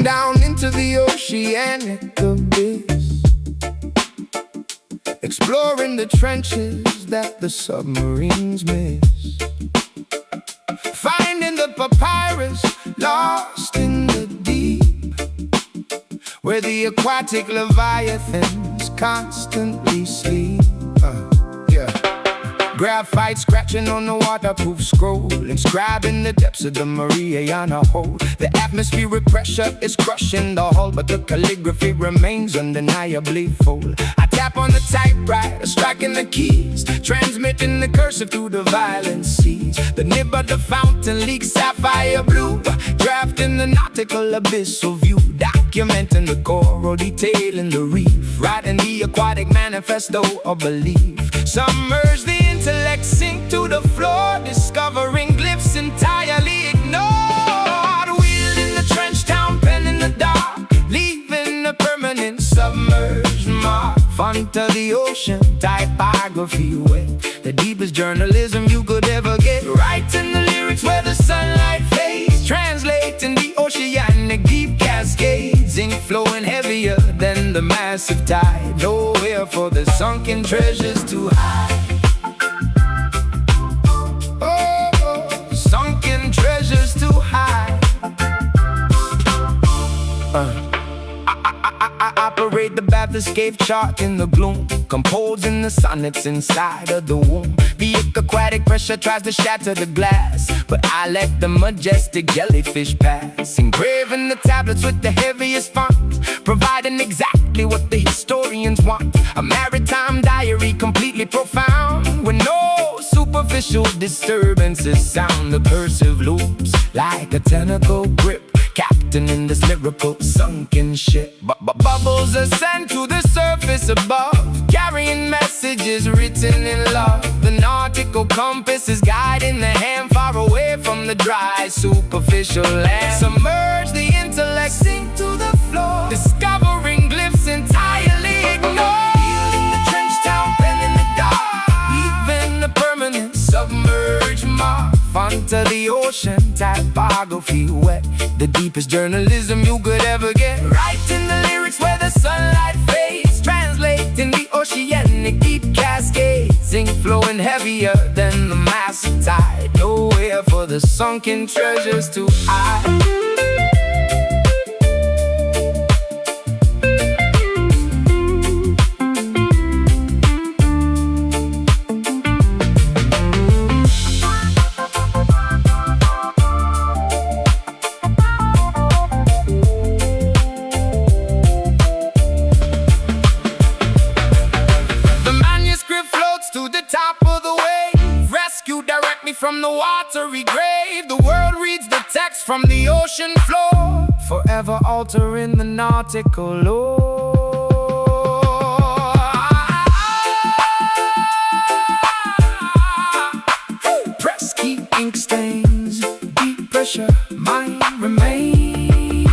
down into the oceanic abyss, exploring the trenches that the submarines miss, finding the papyrus lost in the deep, where the aquatic leviathans constantly sleep. Graphite scratching on the waterproof scroll, inscribing the depths of the Mariana Hole. The atmospheric pressure is crushing the hull, but the calligraphy remains undeniably full. I tap on the typewriter, striking the keys, transmitting the cursive through the violent seas. The nib of the fountain leaks sapphire blue, drafting the nautical abyssal view, documenting the coral, detailing the reef, writing the aquatic manifesto of belief. Submerge the intellect, sink to the floor, discovering glyphs entirely ignored. Wielding the trench town pen in the dark, leaving a permanent submerged mark. Font of the ocean, typography wet, the deepest journalism you could ever get. Writing the lyrics where the sunlight fades, translating the oceanic deep cascades. Ink flowing heavier than the massive tide, nowhere for the sunken treasures to hide. Oh, sunken treasures to hide. I operate the Baptist cave chart in the gloom, composing the sonnets inside of the womb. The aquatic pressure tries to shatter the glass, but I let the majestic jellyfish pass. Engraving the tablets with the heaviest font, providing exactly what the historians want. A maritime diary completely profound, with no superficial disturbances sound. The cursive loops like a tentacle grip, captain in this lyrical sunken ship. Bubbles ascend to the surface above, carrying messages written in love. The nautical compass is guiding the hand far away from the dry superficial land. Submerge the intellect, sink to the floor, discovering glyphs entirely ignored. Wielding the trench town pen in the dark, even a permanent submerged mark. Font of the ocean, typography wet, the deepest journalism you could ever get. Writing the lyrics where the sunlight fades, translating the oceanic deep cascades. Ink flowing heavier than the massive tide, nowhere for the sunken treasures to hide. From the watery grave, the world reads the text from the ocean floor, forever altering the nautical lore. Press key, ink stains, deep pressure, mind remains.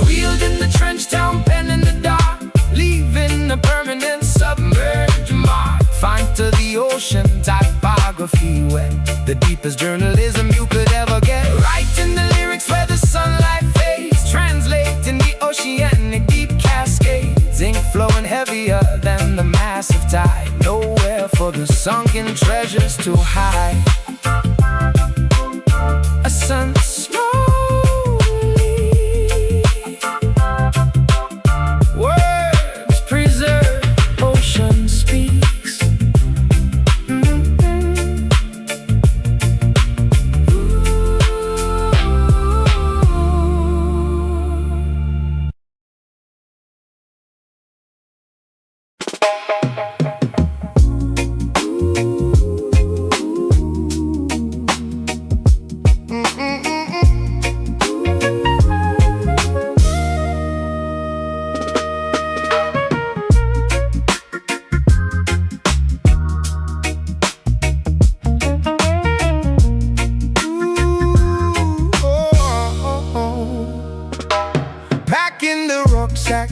Wielding the trench town pen in the dark, leaving a permanent submerged mark. Font of the ocean, typography wet, the deepest journalism you could ever get. Writing the lyrics where the sunlight fades, translating the oceanic deep cascades. Ink flowing heavier than the massive tide, nowhere for the sunken treasures to hide. A sun slowly, words preserve, ocean speaks.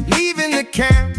Leaving the camp,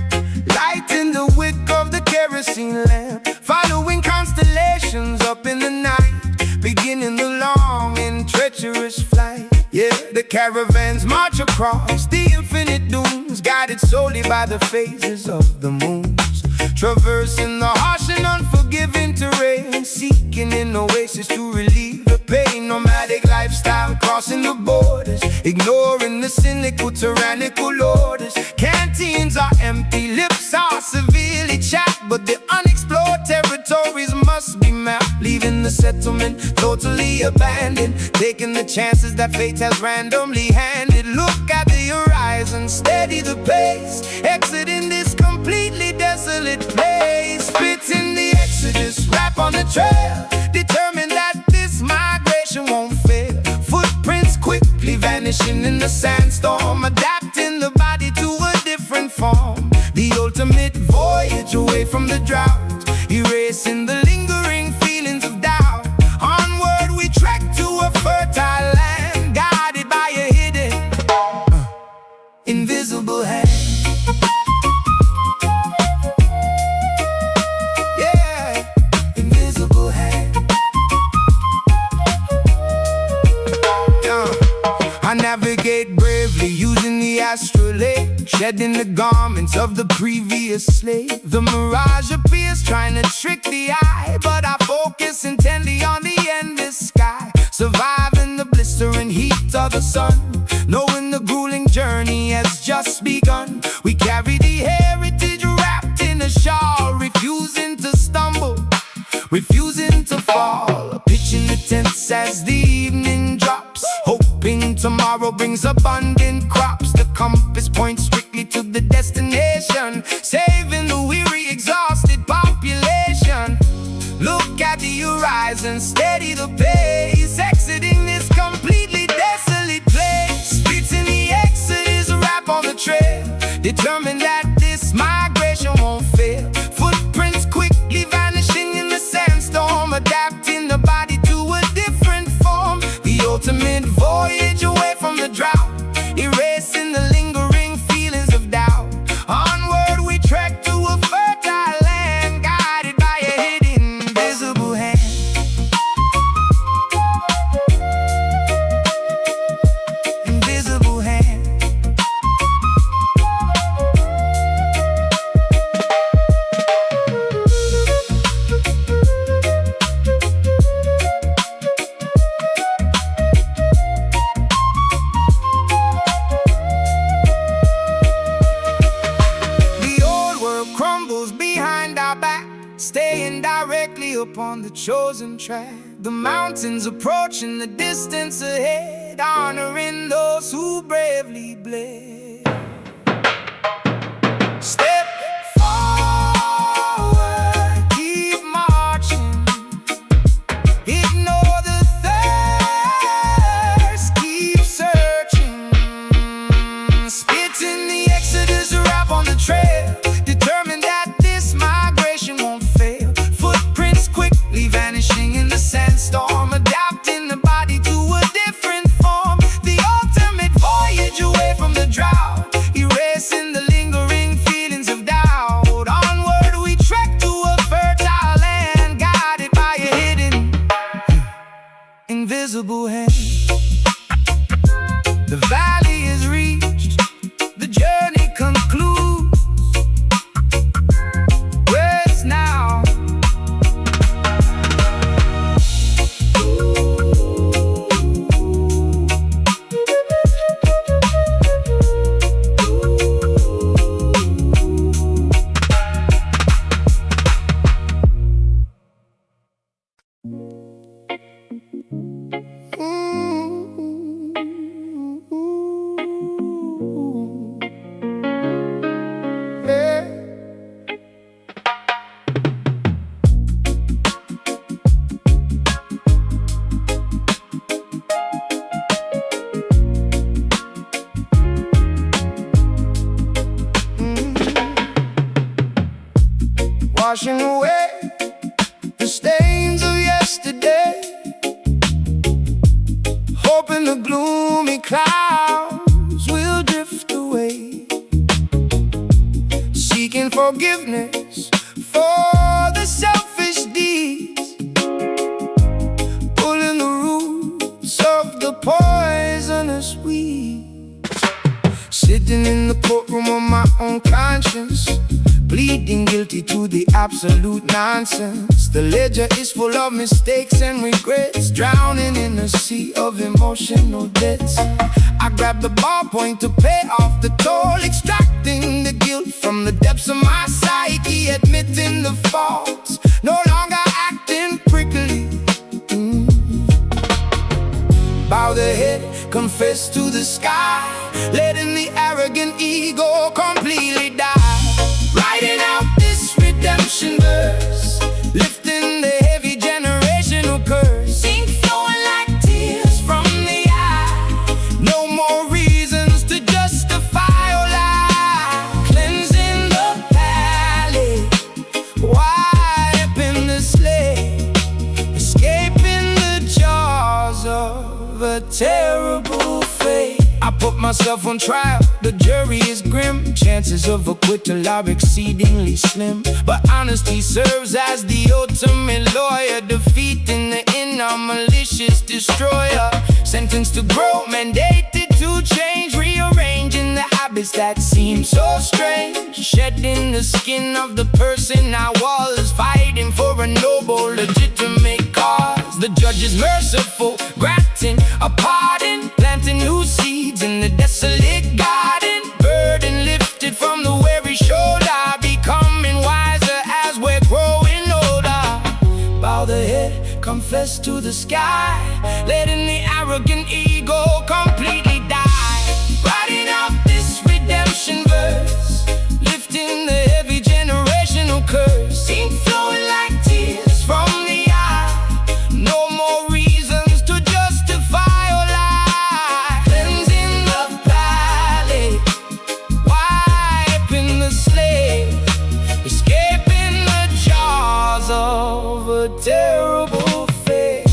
lighting the wick of the kerosene lamp, following constellations up in the night, beginning the long and treacherous flight. Yeah, the caravans march across the infinite dunes, guided solely by the phases of the moons, traversing the harsh and unforgiving terrain, seeking an oasis to relieve the pain. Nomadic lifestyle crossing the borders, ignoring the cynical, tyrannical orders. Canteens are empty, lips are severely chapped, but the unexplored territories must be mapped. Leaving the settlement totally abandoned, taking the chances that fate has randomly handed. Look at the horizon, steady the pace, exiting this completely desolate place. Spitting the exodus, rap on the trail, determined that this migration won't fail. Footprints quickly vanishing in the sandstorm, adapting the body to a different form. The ultimate voyage away from the drought, erasing the lingering feelings of doubt. Onward we trek to a fertile land, guided by a hidden, invisible hand. Yeah, invisible hand. I navigate bravely using the astrolabe, shedding the garments of the previous slave. The mirage appears trying to trick the eye, but I focus intently on the endless sky, surviving the blistering heat of the sun, knowing the grueling journey has just begun. We carry the heritage wrapped in a shawl, refusing to stumble, refusing to fall. Pitching the tents as the evening drops, hoping tomorrow brings abundant crops. The compass points strictly to the destination, saving the weary, exhausted population. Look at the horizon, steady the pace, exiting this completely desolate place. Spitting the exodus, a rap on the trail, determined that this migration won't fail. Footprints quickly vanishing in the sandstorm, adapting the body to a different form. The ultimate voyage away from the drought, erasing the lingering feelings of doubt. Onward we trek to a fertile land, guided by a hidden, invisible hand. Invisible hand. Behind our back, staying directly upon the chosen track. The mountains approaching, the distance ahead, honoring those who bravely bled. Step forward, keep marching, ignore the thirst, keep searching. Spitting the exodus, a rap on the trail, determined that this migration won't fail. Footprints quickly vanishing in the sandstorm, adapting the body to a different form. The ultimate voyage away from the drought, erasing the lingering feelings of doubt. Onward we trek to a fertile land, guided by a hidden, invisible hand. The valley is reached, the journey concludes. Now washing away the stains of yesterday, hoping the gloomy clouds will drift away, seeking forgiveness for the selfish deeds, pulling the roots of the poison Sitting in the courtroom of my own conscience, pleading guilty to the absolute nonsense. The ledger is full of mistakes and regrets, drowning in a sea of emotional debts. I grab the ballpoint to pay off the toll, extracting the guilt from the depths of my psyche, admitting the faults, no longer acting prickly. Bow the head, confess to the sky, letting the arrogant ego completely die. Writing out this redemption verse, lifting the heavy generational curse, ink flowing like tears from the eye. No more reasons to justify or lie. Cleansing the palate, wiping the slate, escaping the jaws of a terrible fate. I put myself on trial, the jury is grim. Chances of acquittal are exceedingly slim, but honesty serves as the ultimate lawyer, defeating the inner malicious destroyer. Sentenced to grow, mandated to change, rearranging the habits that seem so strange. Shedding the skin of the person I was, fighting for a noble, legitimate cause. The judge is merciful, granting a pardon, planting new seeds in the desolate garden. Burden lifted from the weary shoulder, becoming wiser as we're growing older. Bow the head, confess to the sky, letting the arrogant ego completely die. Writing out this redemption verse, lifting the heavy generational curse, ink flowing like tears from the eye. No more reasons to justify or lie. Cleansing the palate, wiping the slate, escaping the jaws of a terrible fate.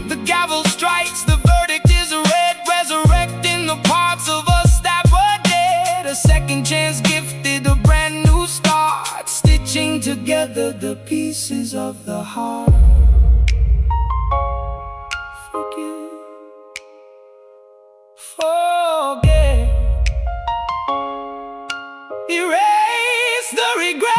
The gavel strikes, the verdict is read, resurrecting the parts of us that were dead. A second chance gifted, a brand new start, stitching together the pieces of the heart. Forget, erase the regret.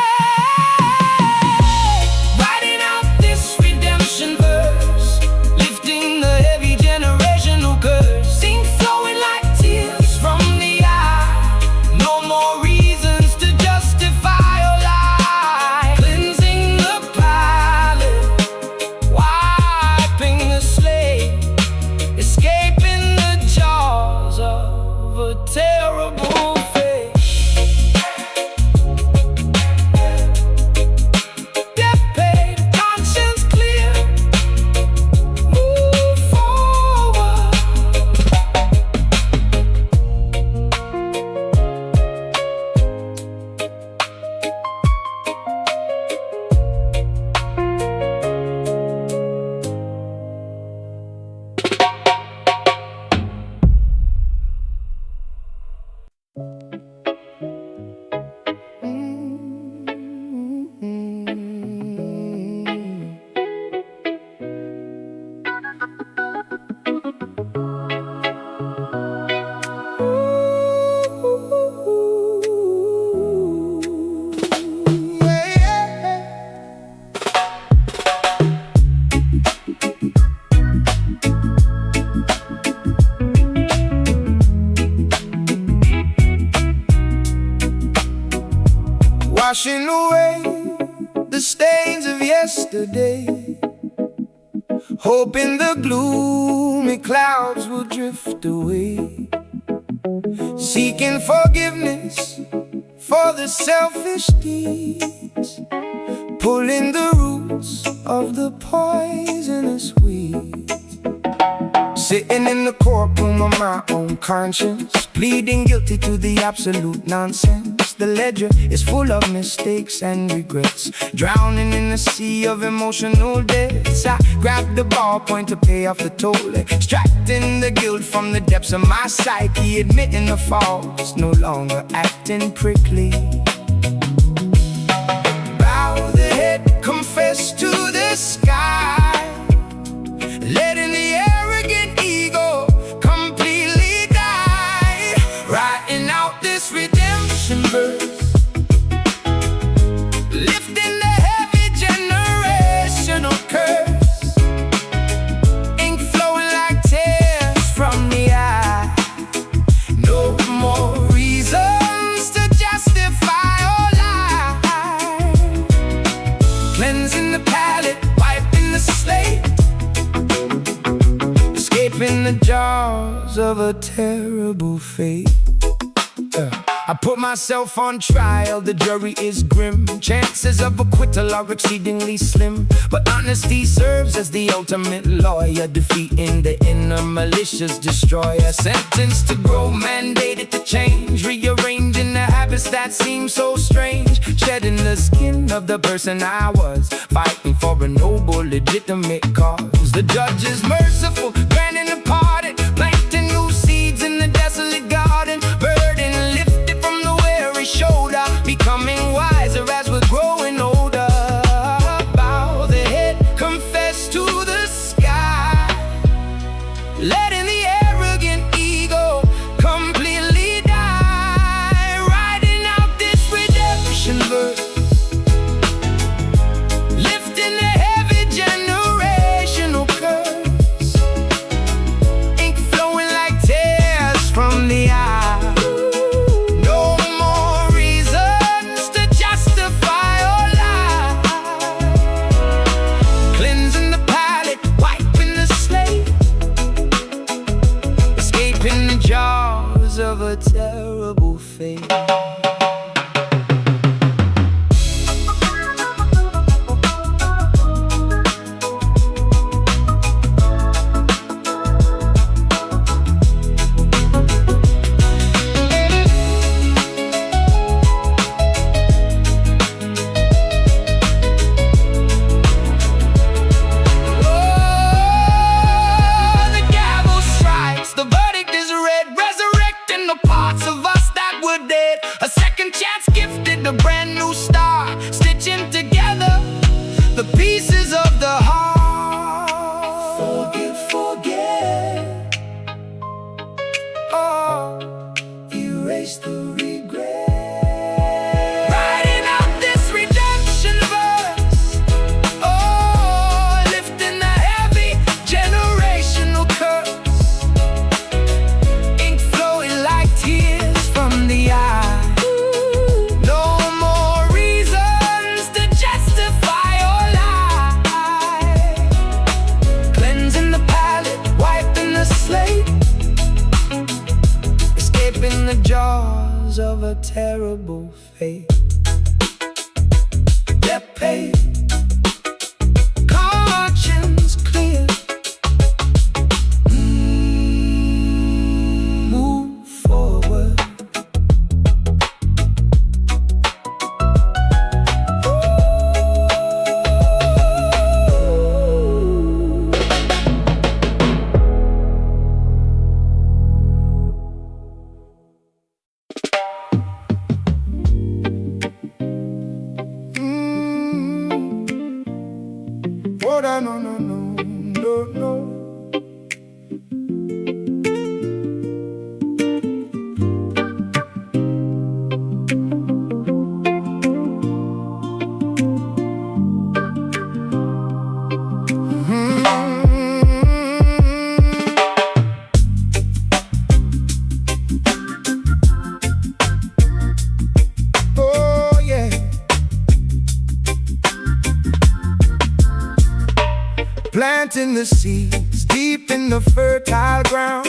Writing out this redemption verse, lifting the heavy generational curse, ink flowing like tears from the eye. No more reasons to justify or lie. Cleansing the palate, wiping the slate, escaping the jaws of a terrible fate. Debt paid, conscience clear, move forward. Washing away the stains of yesterday, hoping the gloomy clouds will drift away. Seeking forgiveness for the selfish deeds, pulling the roots of the poisonous weeds. Sitting in the courtroom of my own conscience, pleading guilty to the absolute nonsense. The ledger is full of mistakes and regrets, drowning in a sea of emotional debts. I grab the ballpoint to pay off the toll, extracting the guilt from the depths of my psyche, admitting the faults, no longer acting prickly. the jaws of a terrible fate. I put myself on trial, the jury is grim. Chances of acquittal are exceedingly slim, but honesty serves as the ultimate lawyer, defeating the inner malicious destroyer. Sentenced to grow, mandated to change, rearranging the habits that seem so strange. Shedding the skin of the person I was, fighting for a noble, legitimate cause. The judge is merciful, granting a pardon, planting new seeds in the desolate garden. Burden lifted from the weary shoulder, becoming wiser as we're growing older. Bow the head, confess to the sky, letting the arrogant ego completely die. Writing out this redemption verse, lifting the heavy generational curse. Ink flowing like tears from the eye. No more reasons to justify or lie. Cleansing the palate, wiping the slate, escaping the jaws of a terrible fate. A second chance gifted, a brand new star, stitching together the pieces of the heart. Forget, oh, erase the regret. Writing out this redemption verse, oh, lifting the heavy generational curse. Ink flowing like tears from the eye. In the jaws of a terrible fate. Get paid, conscience clear. Move forward. Oh, no, no, no, no, no. Oh, yeah. Planting the seeds deep in the fertile ground,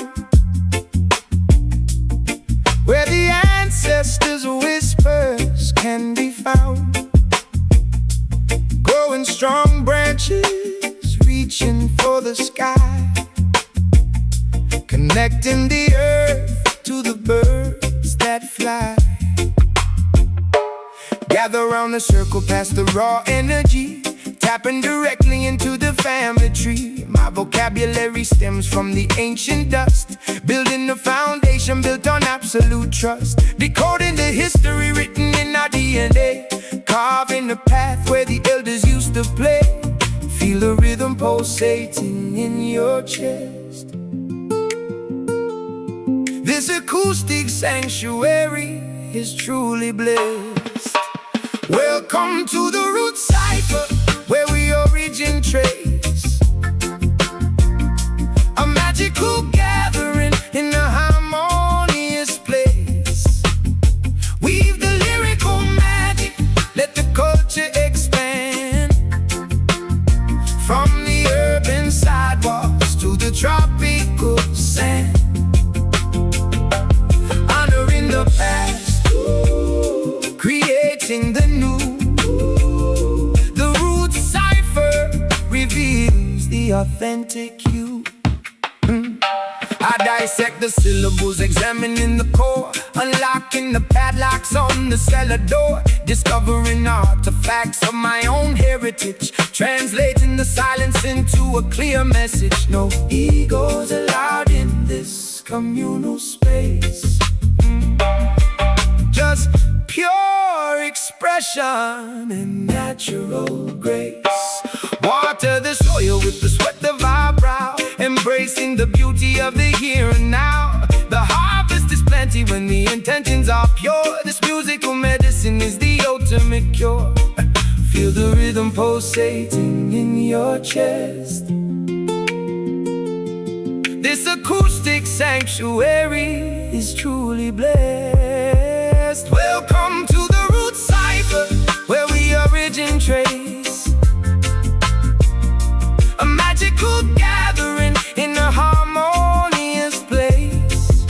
where the ancestors' whispers can be found. Growing strong branches, reaching for the sky, connecting the earth to the birds that fly. Gather around the circle past the raw energy, tapping directly into the family tree. My vocabulary stems from the ancient dust, building the foundation built on absolute trust. Decoding the history written in our DNA, carving the path where the elders used to play. Feel the rhythm pulsating in your chest. This acoustic sanctuary is truly blessed. Welcome to the root cipher, where we origin trace. A magical gathering in a harmonious place. Weave the lyrical magic, let the culture expand. From the urban sidewalks to the tropical authentic you. I dissect the syllables, examining the core, unlocking the padlocks on the cellar door, discovering artifacts of my own heritage, translating the silence into a clear message. No egos allowed in this communal space. Just pure expression and natural grace. Water the soil with the sweat of our brow, embracing the beauty of the here and now. The harvest is plenty when the intentions are pure. This musical medicine is the ultimate cure. Feel the rhythm pulsating in your chest. This acoustic sanctuary is truly blessed. Welcome to the root cipher, where we origin trace. A magical gathering in a harmonious place.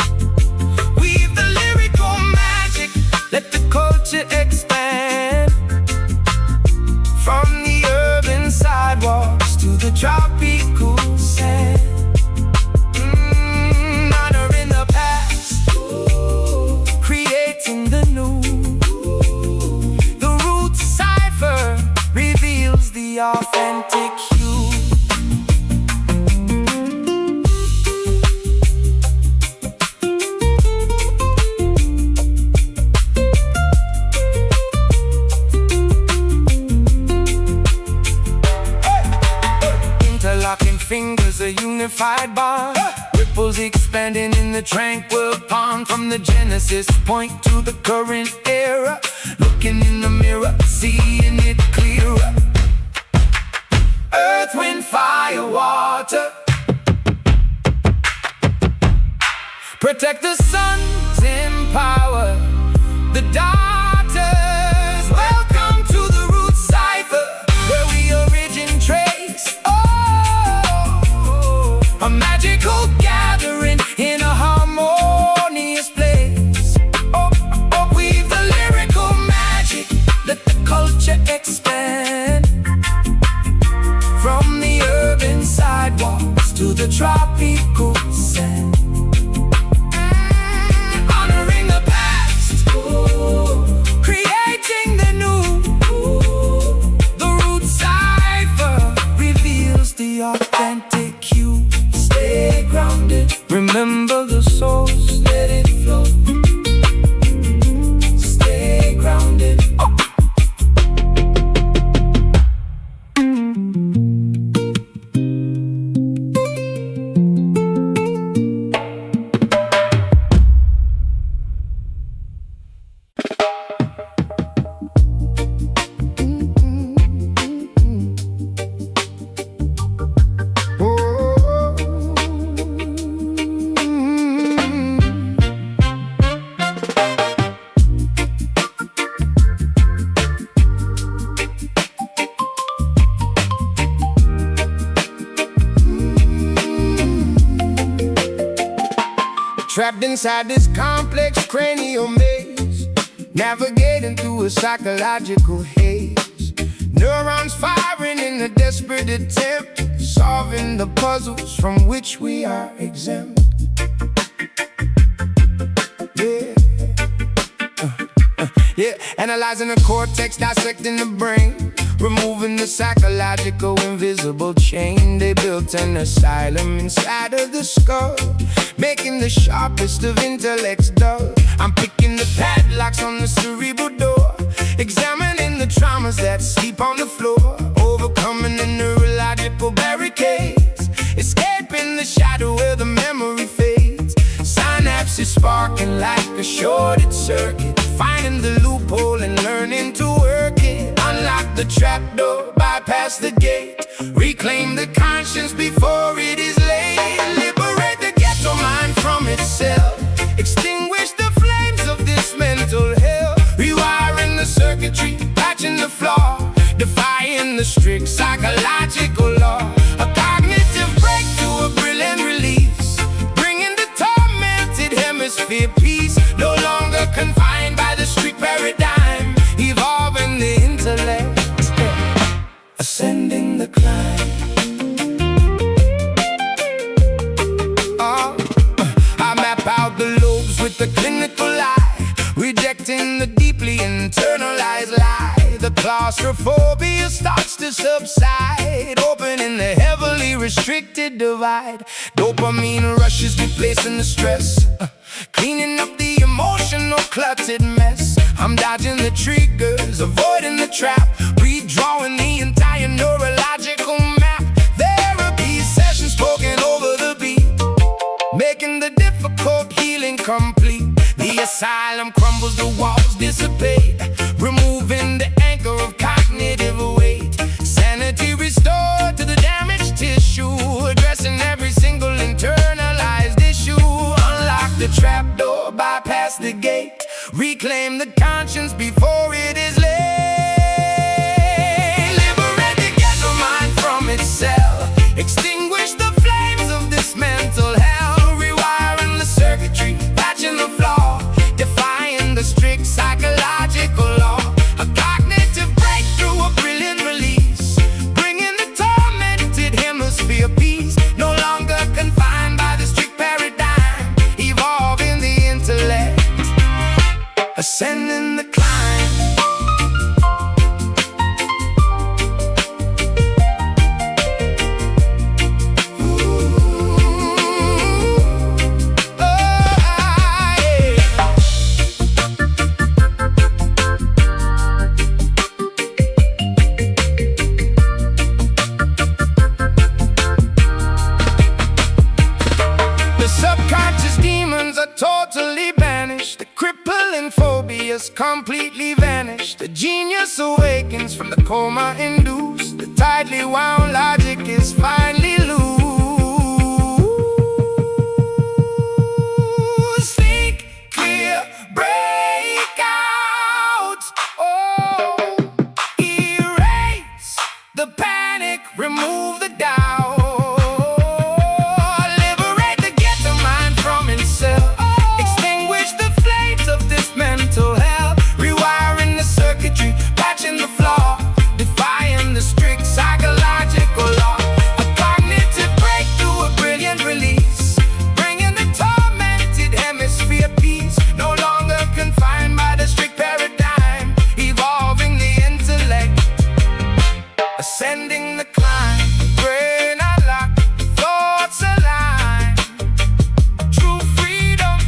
Weave the lyrical magic, let the culture expand. From the urban sidewalks to the tropical sand. Honoring the past, creating the new. The root cipher reveals the authentic you. Interlocking fingers, a unified bond. Ripples expanding in the tranquil pond. From the genesis point to the current era. Looking in the mirror, seeing it clearer. Earth, wind, fire, water. Protect the sons, empower the daughters. Welcome to the root cipher, where we origin trace. Oh, a magical gathering in a harmonious place. Oh, weave the lyrical magic, let the culture expand. From the urban sidewalks to the tropical sand. Honoring the past, creating the new. The root cipher reveals the authentic you. Stay grounded, remember the source, let it flow. Stay grounded. Trapped inside this complex cranial maze, navigating through a psychological haze. Neurons firing in a desperate attempt, solving the puzzles from which we are exempt. Yeah, analyzing the cortex, dissecting the brain, removing the psychological invisible chain. They built an asylum inside of the skull, making the sharpest of intellects dull. I'm picking the padlocks on the cerebral door, examining the traumas that sleep on the floor, overcoming the neurological barricades, escaping the shadow where the memory fades. Synapses sparking like a shorted circuit, finding the loophole and learning to work it. Unlock the trapdoor, bypass the gate, reclaim the conscience before it is late. Liberate the ghetto mind from itself, extinguish the flames of this mental hell. Rewiring the circuitry, patching the flaw, defying the strict psychological law. A cognitive breakthrough, a brilliant release, bringing the tormented hemisphere peace. No longer confined by the street paradigm, evolving the intellect, ascending the climb. with a clinical eye, rejecting the deeply internalized lie. The claustrophobia starts to subside, opening the heavily restricted divide. Dopamine rushes, replacing the stress, cleaning up the emotional cluttered mess. I'm dodging the triggers, avoiding the trap, redrawing the entire neurological map. Therapy sessions spoken over the beat, making the difficult healing complete. The asylum crumbles, the walls dissipate, removing the anchor of cognitive weight. Sanity restored to the damaged tissue, addressing every single internalized issue. Unlock the trapdoor, bypass the gate, reclaim the conscience before it is late. Liberate the ghetto mind from its cell, extinguish the flames of this mental hell, rewiring the circuitry, patching the flaw, defying the strict psychological law. A cognitive breakthrough, a brilliant release, bringing the tormented hemisphere peace. No longer confined by the strict paradigm, evolving the intellect, ascending the climb. The subconscious demons are totally banished, the crippling phobias completely vanished. The genius awakens from the coma induced, the tightly wound logic is finally loose. Think clear, break out. Oh, erase the panic, remove the doubt. Patching the flaw, defying the strict psychological law. A cognitive breakthrough, a brilliant release, bringing the tormented hemisphere peace. No longer confined by the strict paradigm, evolving the intellect, ascending the climb. Brain unlocked, thoughts aligned, true freedom.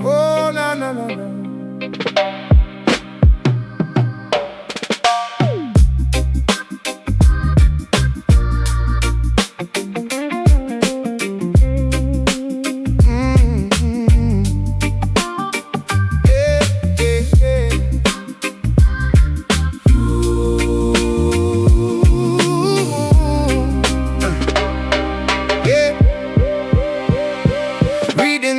Oh, no, no, no, no.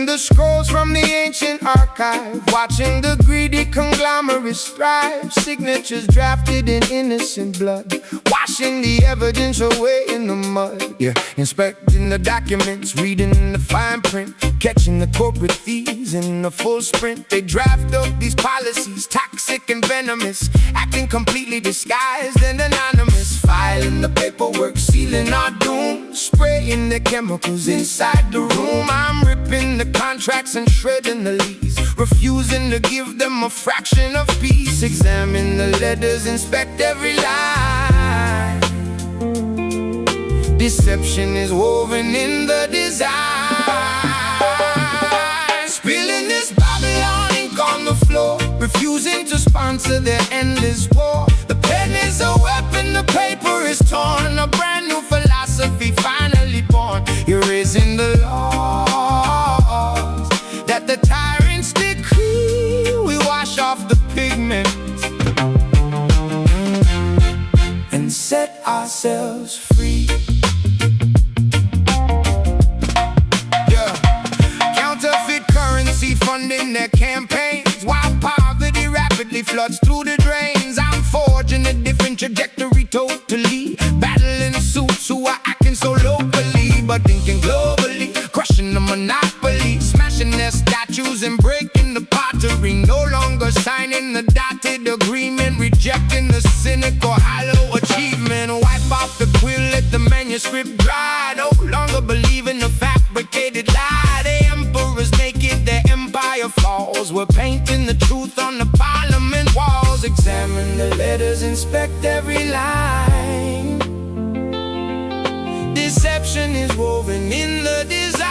The scrolls from the ancient archive, watching the greedy conglomerates thrive. Signatures drafted in innocent blood, washing the evidence away in the mud. Yeah, inspecting the documents, reading the fine print, catching the corporate thieves in the full sprint. They draft up these policies, toxic and venomous, acting completely disguised and anonymous. Filing the paperwork, sealing our doom, spraying the chemicals inside the room. I'm ripping the contracts and shredding the lease, refusing to give them a fraction of peace. Examine the letters, inspect every line. Deception is woven in the design. Spilling this Babylon ink on the floor, refusing to sponsor their endless war. The pen is a weapon, the paper is torn, a brand new philosophy finally born. Erasing the laws that the tyrants decree. We wash off the pigment and set ourselves free. Counterfeit currency funding their campaigns, while poverty rapidly floods through the drains. I'm forging a different trajectory totally, battling suits who are acting so locally but thinking globally, crushing the monopoly, smashing their statues and breaking the pottery. No longer signing the dotted agreement, rejecting the cynical hollow achievement. Wipe off the quill, let the manuscript dry. No longer believe in the fabricated lie. The emperor's naked, their empire falls. We're painting the truth on the parliament walls. Examine the letters, inspect every line. Deception is woven in the design.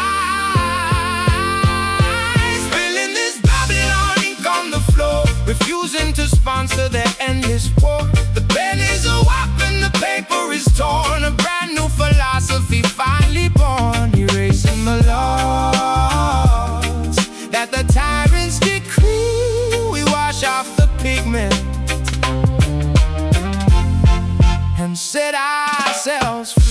Spilling this Babylon ink on the floor, refusing to sponsor their endless war. The pen is a weapon, the paper is torn. A brand new philosophy finally born, erasing the laws that the tyrants decree. We wash off the pigment and set ourselves free.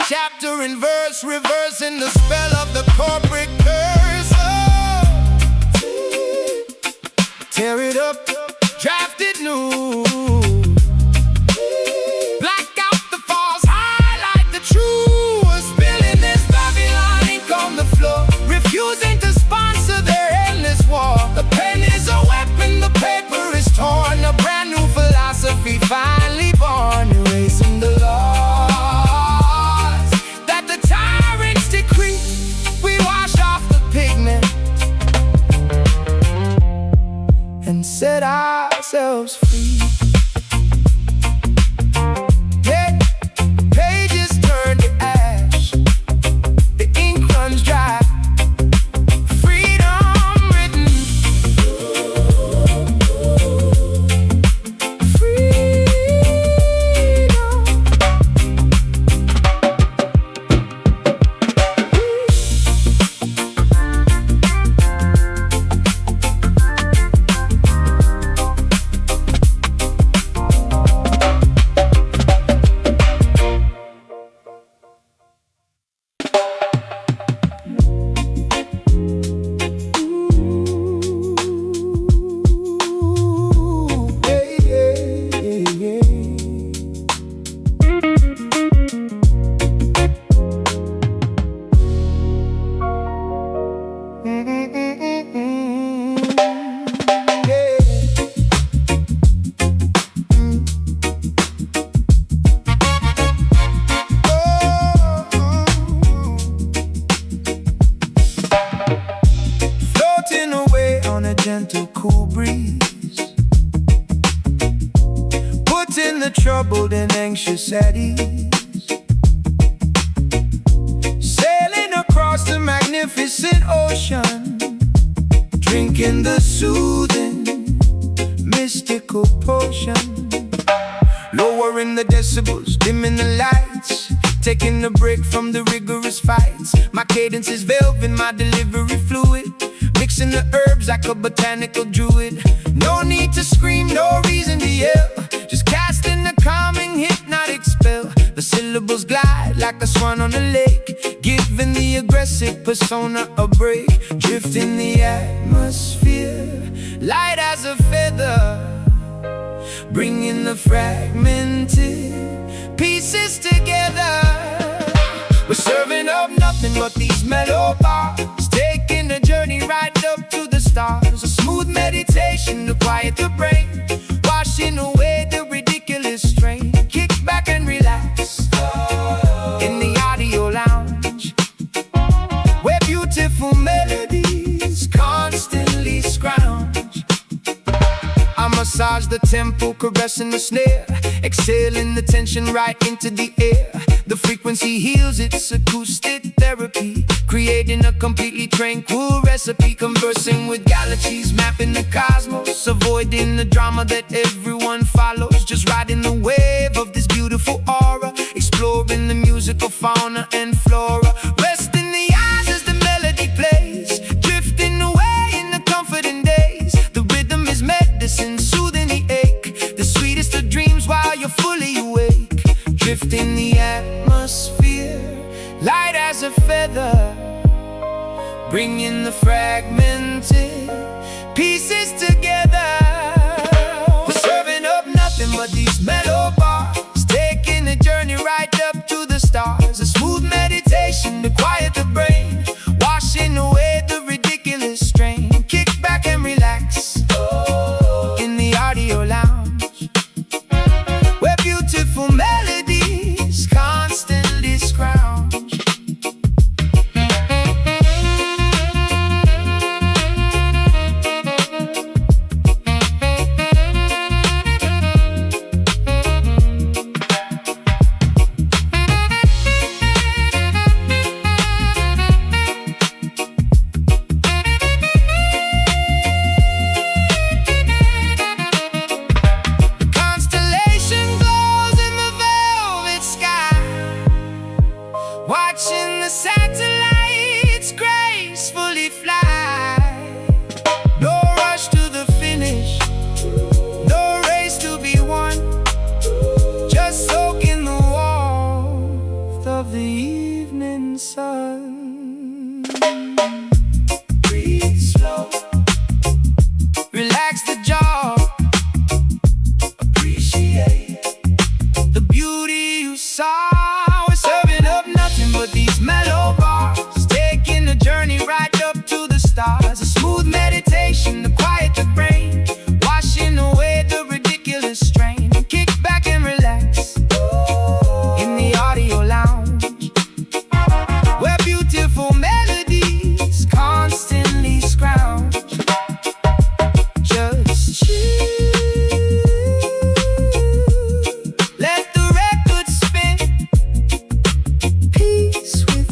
Chapter and verse, reversing the spell of the corporate curse. Oh, tear it up, draft it new. Black out the false, highlight the true. Spilling this Babylon ink on the floor, refusing to sponsor their endless war. The pen is a weapon, the paper is torn. A brand new philosophy finally born, erasing the law and set ourselves free. Yeah, pages turn to ash, the ink runs dry. Freedom written, gentle, cool breeze, putting the troubled and anxious at ease, sailing across the magnificent ocean, drinking the soothing, mystical potion, lowering the decibels, dimming the lights, taking a break from the rigorous fights. My cadence is velvet, my delivery fluid, mixing the herbs like a botanical druid. No need to scream, no reason to yell, just casting a calming hypnotic spell. The syllables glide like a swan on a lake, giving the aggressive persona a break. Drifting the atmosphere, light as a feather, bringing the fragmented pieces together. We're serving up nothing but these mellow bars, taking a journey right up to the stars. A smooth meditation to quiet the brain, washing away the ridiculous strain. Kick back and relax in the audio lounge, where beautiful melodies constantly scrounge. I'm a Massage the tempo, caressing the snare, exhaling the tension right into the air. The frequency heals, it's acoustic therapy, creating a completely tranquil recipe. Conversing with galaxies, mapping the cosmos, avoiding the drama that everyone follows. Just riding the wave of this beautiful aura, exploring the musical fauna and flora. Rest in the eyes as the melody plays, drifting away in the comforting days. The rhythm is medicine, soothing the ache, the sweetest of dreams while you're fully awake. Drifting the atmosphere, light as a feather, bringing the fragmented pieces together. We're serving up nothing but these mellow bars, taking a journey right up to the stars. A smooth meditation to quiet the brain, washing away the ridiculous strain. Kick back and relax in the audio lounge, where beautiful melodies constantly scrounge. Watching the satellites gracefully fly. No rush to the finish, no race to be won, just soaking the warmth of the evening sun. Breathe slow, relax the jaw, appreciate the beauty you saw. But these mellow bars, taking a journey right up to the stars. A smooth meditation to quiet the brain, washing away the ridiculous strain. Kick back and relax in the audio lounge, where beautiful melodies constantly scrounge. Just chill, let the record spin, peace within.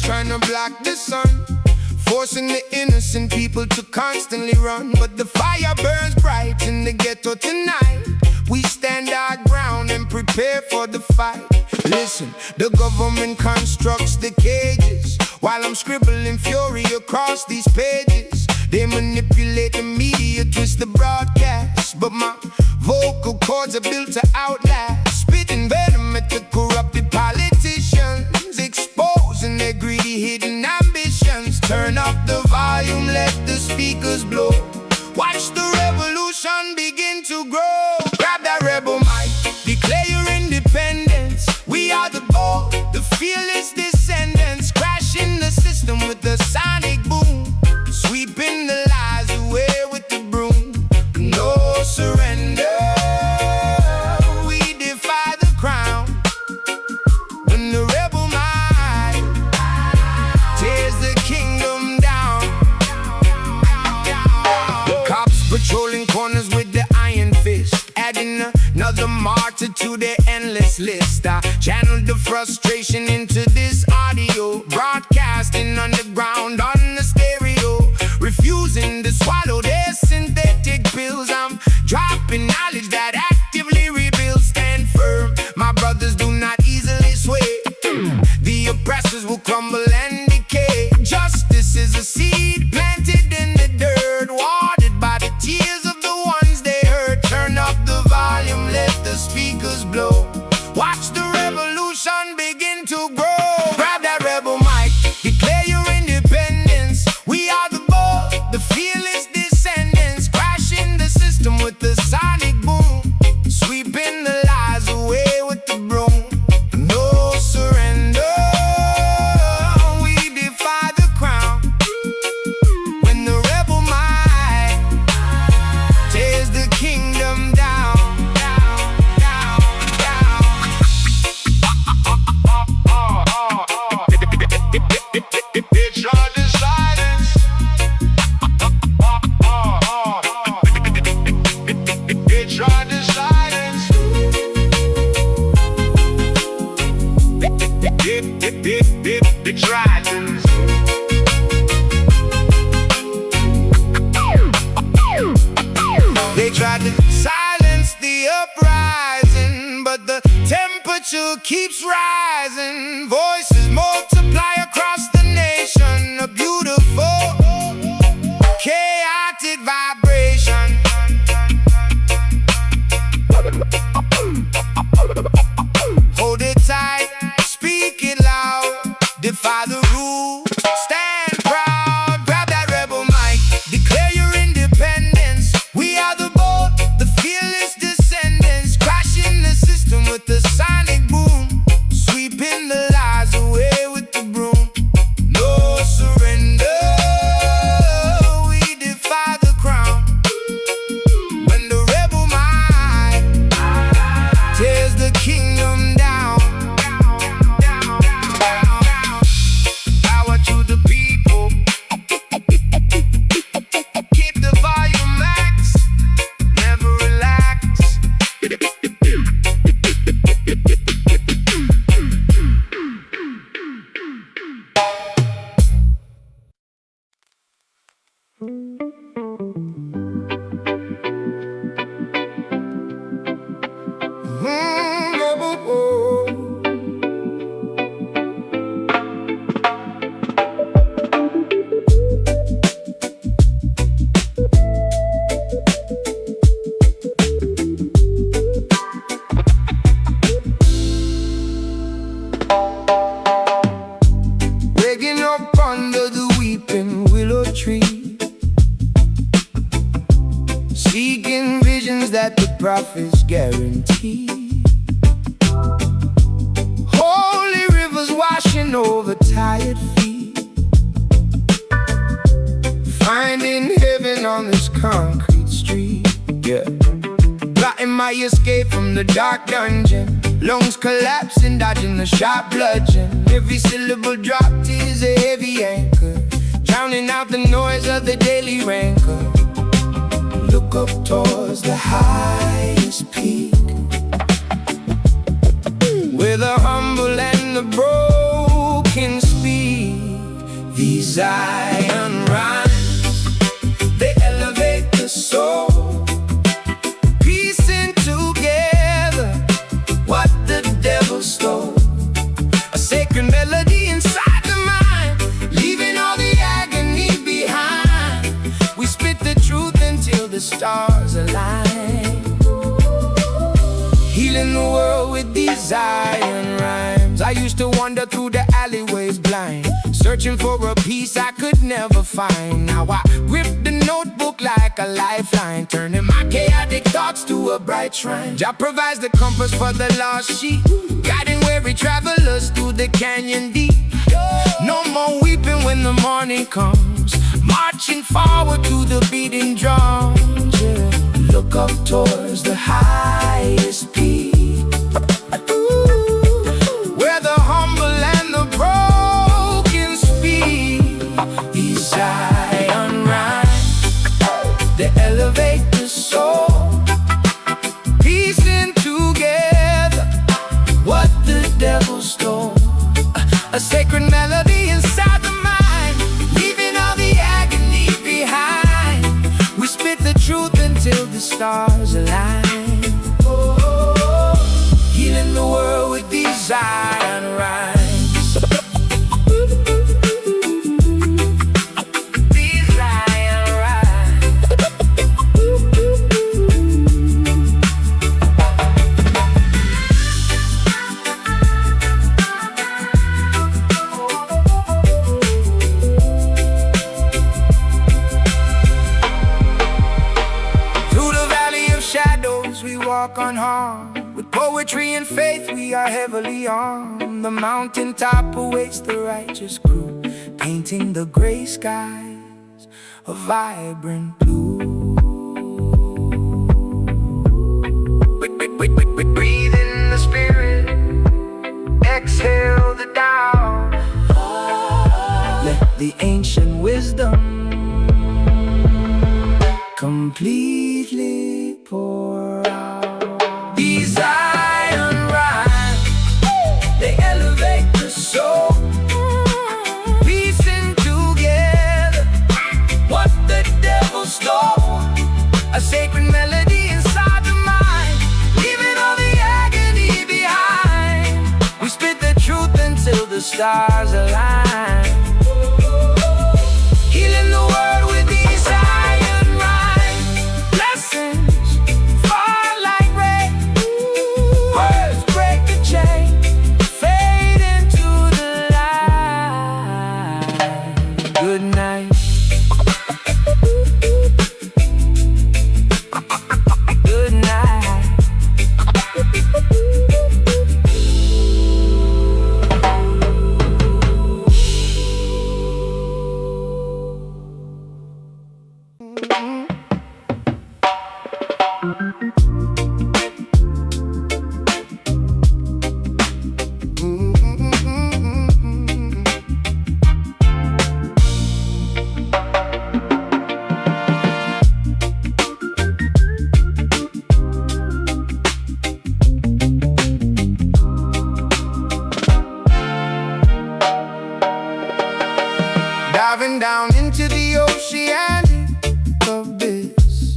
Trying to block the sun, forcing the innocent people to constantly run. But the fire burns bright in the ghetto tonight. We stand our ground and prepare for the fight. Listen, the government constructs the cages while I'm scribbling fury across these pages. They manipulate the media, twist the broadcast, but my vocal cords are built to outlast. Spitting venom at the corrupted politicians, exposing their greedy hidden ambitions. Turn up the volume, let the speakers blow. Watch the revolution begin to grow. Grab that rebel mic, declare your independence. We are the bold, the fearless descendants, crashing the system with the sonic boom, sweeping the lies away with the broom. No surrender, we defy the crown. When the rebel mind tears the kingdom down. Cops patrolling corners with the iron fist, adding another martyr to their endless list. I channeled the frustration into this audio, broadcasting underground on the stereo, refusing to swallow their synthetic pills. I'm dropping knowledge that actively rebuilds. Stand firm, my brothers, do not easily sway. The oppressors will crumble and decay. Justice is a seed pressure keeps rising, voices multiply across the nation. A beautiful, chaotic vibration. Hold it tight, speak it loud, defy the rules, stand proud. Grab that rebel mic, declare your independence. We are the bold, the fearless descendants, crashing the system with the sonic boom, sweeping the lies away with the broom. No surrender, we defy the crown. When the rebel mind tears the kingdom down. Power to the people, keep the volume max, never relax. Waking up under the weeping willow tree, seeking visions that the prophets guarantee. Holy rivers washing over tired feet, finding heaven on this concrete street. Yeah, plotting my escape from the dark dungeon, lungs collapsing, dodging the sharp bludgeon. Every syllable dropped is a heavy anchor, drowning out the noise of the daily rancor. Look up towards the highest peak, where the humble and the broken speak. These Zion rhymes, they elevate the soul, piecing together what the devil stole. A sacred melody inside the mind, leaving all the agony behind. We spit the truth until the stars align, healing the world with these Zion rhymes. I used to wander through the alleyways blind, searching for a piece I could never find. Now I grip the notebook like a lifeline, turning my chaotic thoughts to a bright shrine. Jah provides the compass for the lost sheep, guiding weary travelers through the canyon deep. No more weeping when the morning comes, marching forward to the beating drums. Yeah. Look up towards the highest peak, where the humble and the broken speak. These Zion rhymes, they elevate the soul, piecing together what the devil stole. A sacred melody inside the mind, leaving all the agony behind. We spit the truth until the stars align, healing the world with these Zion rhymes. These Zion rhymes. Through the valley of shadows we walk unharmed, with poetry and faith we are heavily armed. The mountaintop awaits the righteous crew, painting the gray skies a vibrant blue. Breathe in the spirit, exhale the down. Let the ancient wisdom completely pour out. These Zion rhymes, they elevate the soul, piecing together what the devil stole. A sacred melody inside the mind, leaving all the agony behind. stars align, healing the world with these iron rhymes. Blessings fall like rain, words break the chain, fade into the light. Good night. Good night. Diving down into the oceanic abyss,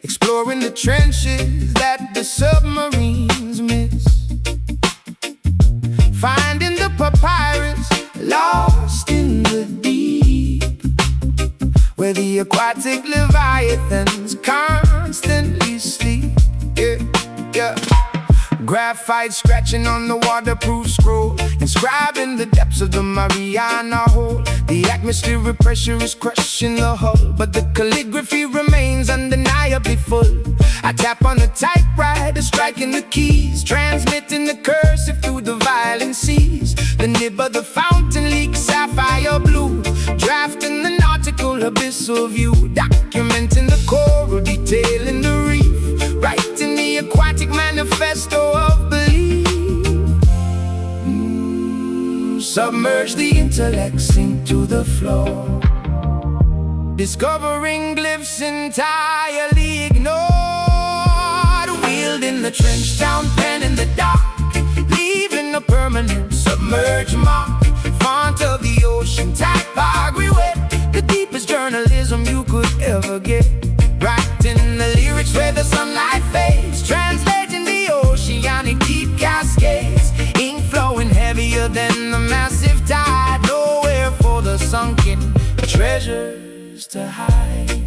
exploring the trenches that the submarines miss, finding the papyrus lost in the deep, where the aquatic leviathans constantly sleep. Yeah, yeah. Graphite scratching on the waterproof scroll, inscribing the depths of the Mariana Hole. The atmospheric pressure is crushing the hull, but the calligraphy remains undeniably full. I tap on the typewriter, striking the keys, transmitting the cursive through the violent seas. The nib of the fountain leaks sapphire blue, drafting the nautical abyssal view, documenting the coral, detailing the reef, writing the aquatic manifesto of belief. Submerge the intellect, sink to the floor, discovering glyphs entirely ignored, wielding the trench town pen in the dark, leaving a permanent submerged mark. Font of the ocean, typography wet, the deepest journalism you could ever get. Writing the lyrics where the sunlight fades, translating the oceanic deep cascades, ink flowing heavier than the massive tide. Nowhere for the sunken treasures to hide.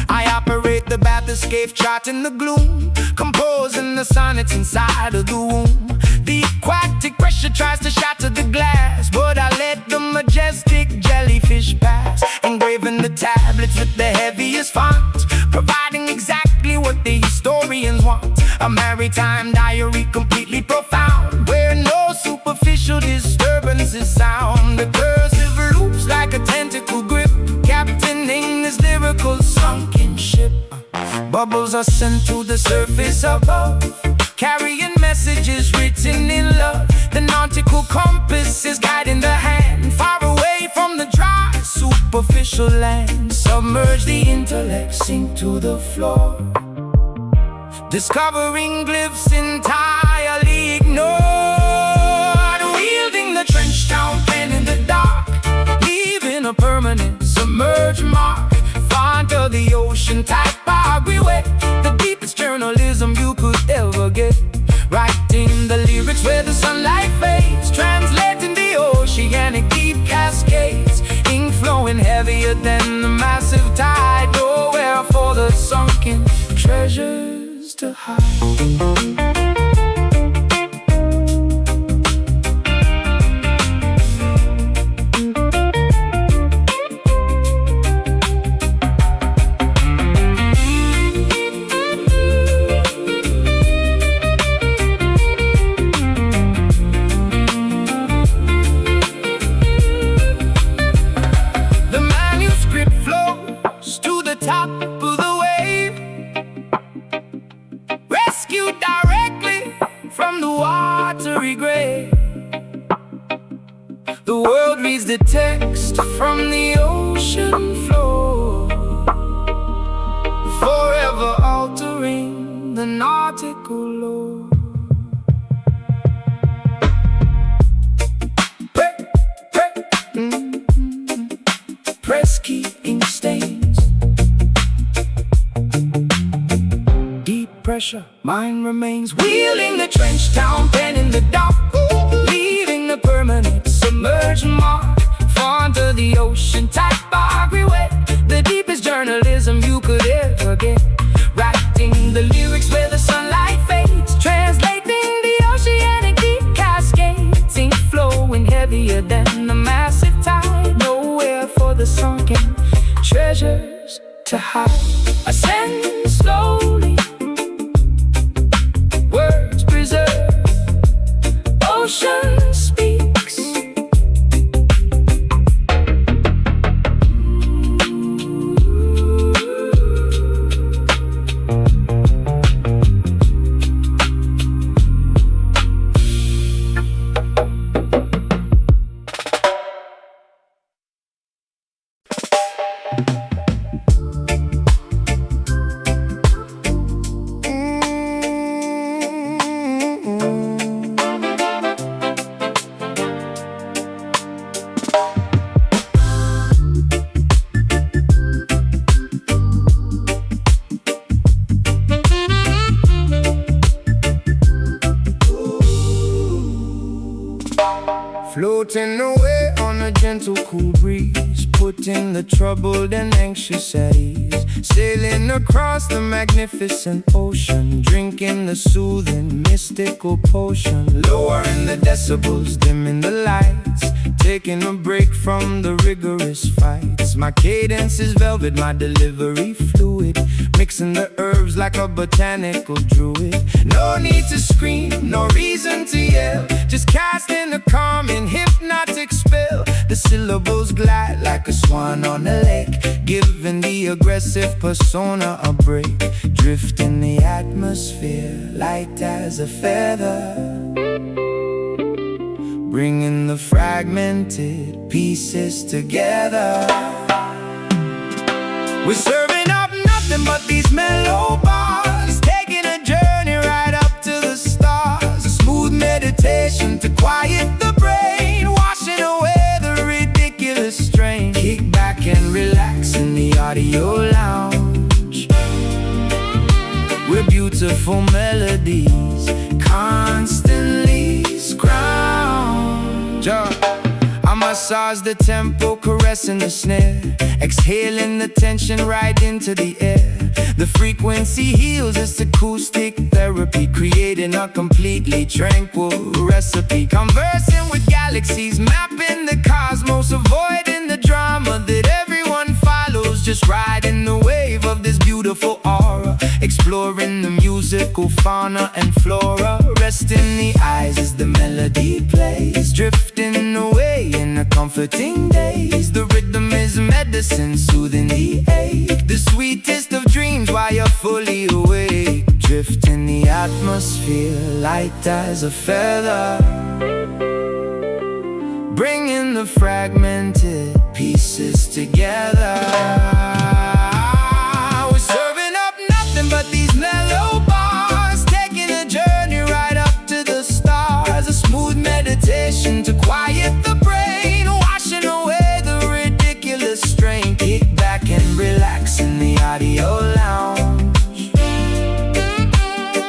I operate the bathyscaphe, charting the gloom, composing the sonnets inside of the womb. The aquatic pressure tries to shatter the glass, but I let the majestic jellyfish pass, engraving the tablets with the heaviest font, providing exactly what the historians want. A maritime diary completely profound, where no superficial disturbances sound. The cursive loops like a tentacle grip, captaining this lyrical sunken ship. Bubbles are sent to the surface above, carrying messages written in love. The nautical compass is guiding the hand, far away from the dry, superficial land. Submerge the intellect, sink to the floor, discovering glyphs entirely ignored, wielding the trench town pen in the dark, leaving a permanent submerged mark. Font of the ocean, typography wet, the deepest journalism you could ever get. Writing the lyrics where the sunlight fades, translating the oceanic deep cascades, ink flowing heavier than the massive tide. Nowhere for the sunken treasures to hide. Top of the wave, rescued directly from the watery grave. The world reads the text from the ocean floor, forever altering the nautical lore. Press key, ink stains, deep pressure, mine remains, wielding the trench town pen in the dark. permanent submerged mark. Font of the ocean, typography wet, the deepest journalism you could ever get. Writing the lyrics where the sunlight fades, translating the oceanic deep cascades, ink flowing heavier than the massive tide. Nowhere for the sunken treasures to hide. Ascend slowly, words preserve, ocean speaks. Floating away on a gentle cool breeze, putting the troubled and anxious at ease. Sailing across the magnificent ocean, drinking the soothing mystical potion. Lowering the decibels, dimming the lights, taking a break from the rigorous fights. My cadence is velvet, my delivery fluid, mixing the herbs like a botanical druid. No need to scream, no reason to yell, just casting a calming hypnotic spell. The syllables glide like a swan on a lake, giving the aggressive persona a break. Drift in the atmosphere, light as a feather, bringing the fragmented pieces together. We're serving up nothing but these mellow bars, taking a journey right up to the stars. A smooth meditation to quiet the brain, washing away the ridiculous strain. Kick back and relax in the audio lounge, where beautiful melodies constantly scrounge. I massage the tempo, caressing the snare, exhaling the tension right into the air. The frequency heals, it's acoustic therapy, creating a completely tranquil recipe. Conversing with galaxies, mapping the cosmos, avoiding the drama that everyone follows. Just riding the wave of this beautiful aura, exploring the musical fauna and flora. Rest in the eyes as the melody plays, drifting away in a comforting daze. The rhythm is medicine, soothing the ache, the sweetest of dreams while you're fully awake. Drift in the atmosphere, light as a feather, bringing the fragmented pieces together. We're serving up nothing but these mellow bars, taking a journey right up to the stars. A smooth meditation to quiet the brain, washing away the ridiculous strain. Kick back and relax in the audio lounge,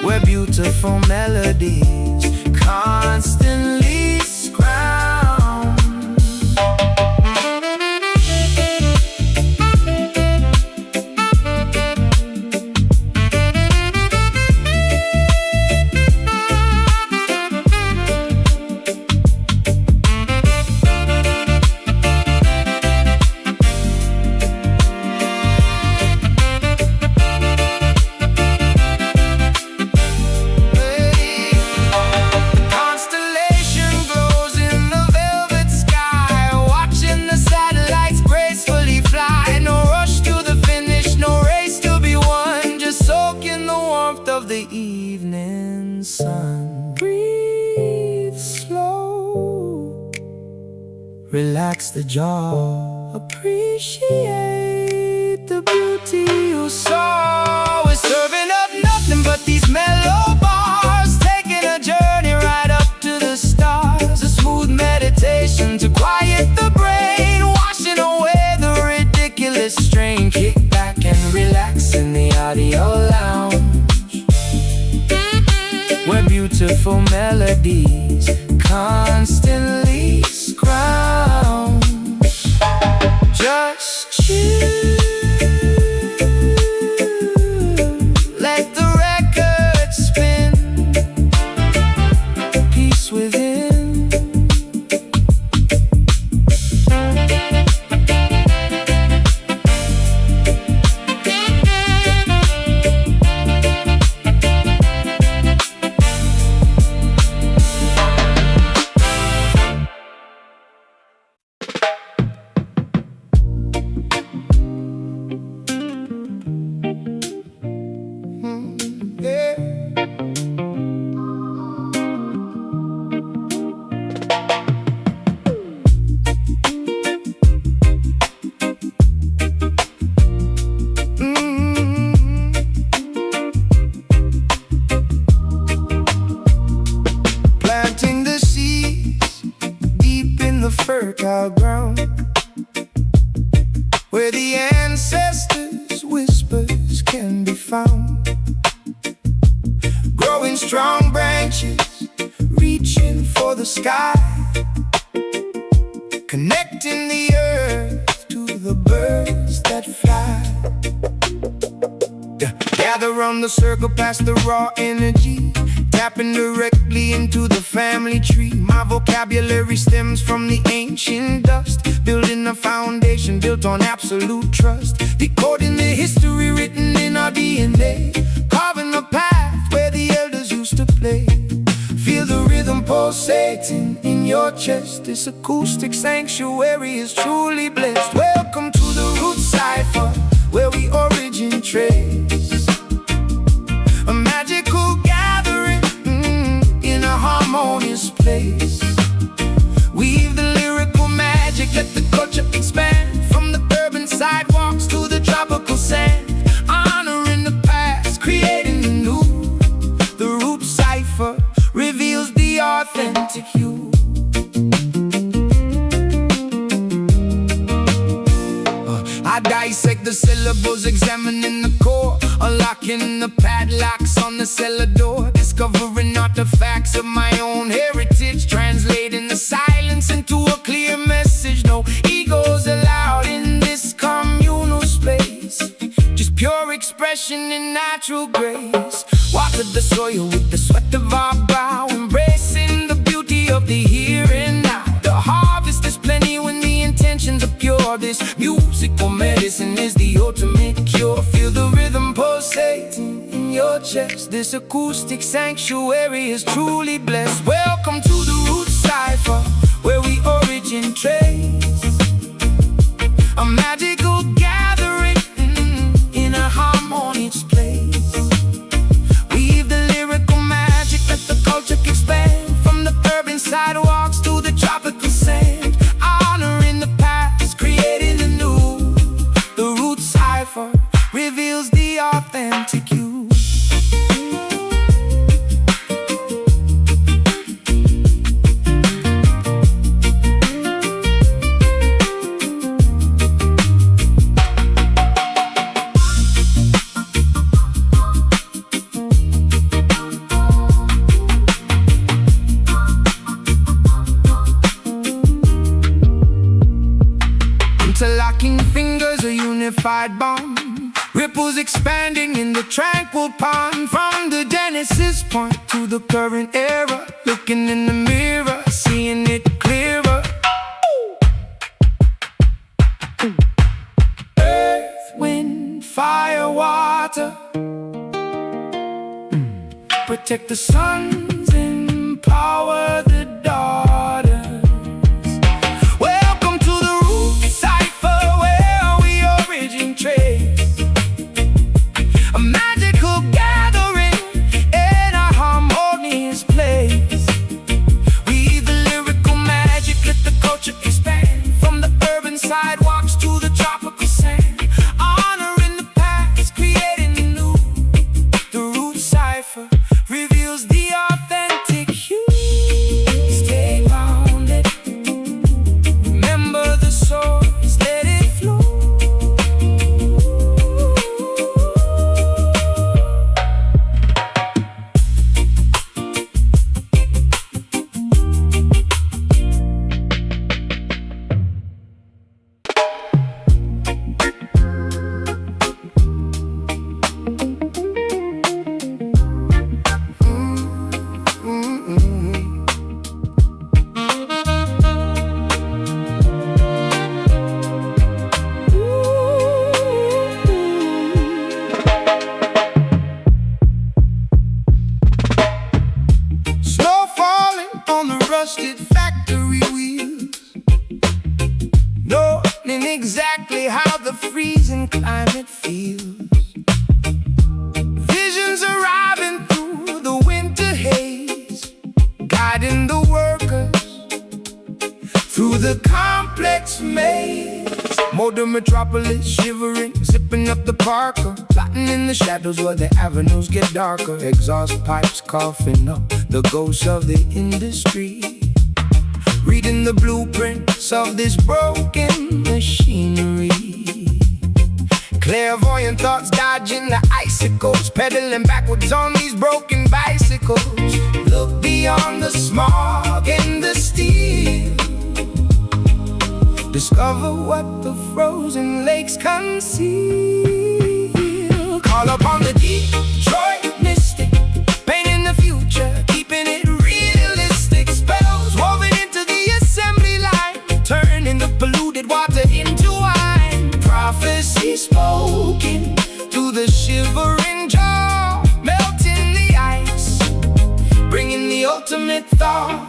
where beautiful melodies constantly scrounge. Of the evening sun, breathe slow, relax the jaw, appreciate the beauty you saw. We're serving up nothing but these mellow bars, taking a journey right up to the stars. A smooth meditation to quiet the brain, washing away the ridiculous strain. Kick back and relax in the audio lounge, where beautiful melodies constantly fertile ground, where the ancestors' whispers can be found. Growing strong branches, reaching for the sky, connecting the earth to the birds that fly. Gather on the circle past the raw energy, tapping directly into the family tree. My vocabulary stems from the ancient dust, building a foundation built on absolute trust. Decoding the history written in our DNA, carving a path where the elders used to play. Feel the rhythm pulsating in your chest. This acoustic sanctuary is truly blessed. Welcome to the root cipher, where we origin trace. A magical gathering in a harmonious place. Weave the lyrical magic, let the culture expand, from the urban sidewalks to the tropical sand. Honoring the past, creating the new. The root cipher reveals the authentic you. I dissect the syllables, examining the core, unlocking the padlocks on the cellar door, discovering artifacts of my own heritage, translating the silence into a clear message. No egos allowed in this communal space, just pure expression and natural grace. Water the soil with the sweat of our brow, embracing the beauty of the here and now. The harvest is plenty when the intentions are pure. This musical medicine is the ultimate cure. Feel the rhythm pulsating in your chest. This acoustic sanctuary is truly blessed. Welcome to the root cipher, where we origin trace. A magical gathering in a harmonious place. Weave the lyrical magic, let the culture expand, from the urban sidewalks to the tropical sand. Honoring the past, creating the new. The root cipher reveals the authentic you. Interlocking fingers, a unified bond, ripples expanding in the tranquil pond. From the Genesis point to the current era, looking in the mirror, seeing it clearer. Earth, wind, fire, water, protect the sons, empower the daughters. Welcome to the root cipher, where we origin trace. A magical gathering in a harmonious place. Weave the lyrical magic, let the culture expand, from the urban sidewalks to the tropical sand. Honoring the past, creating the new. The root cipher reveals the authentic you. Stay grounded, remember the source, let it flow. Snow falling on the rusted factory wheels, knowing exactly how the freezing climate feels. Visions arriving through the winter haze, guiding the workers through the complex maze. Modern metropolis shivering, zipping up the Parker, plotting in the shadows where the avenues get darker. Exhaust pipes coughing up the ghosts of the industry. reading the blueprints of this broken machinery. Clairvoyant thoughts dodging the icicles, pedaling backwards on these broken bicycles. Look beyond the smog and the steel, discover what the frozen lakes conceal. Call upon the Detroit mystic, painting the future, keeping it realistic. Spells woven into the assembly line, turning the polluted water into wine. Prophecy spoken through the shivering jaw, melting the ice, bringing the ultimate thaw.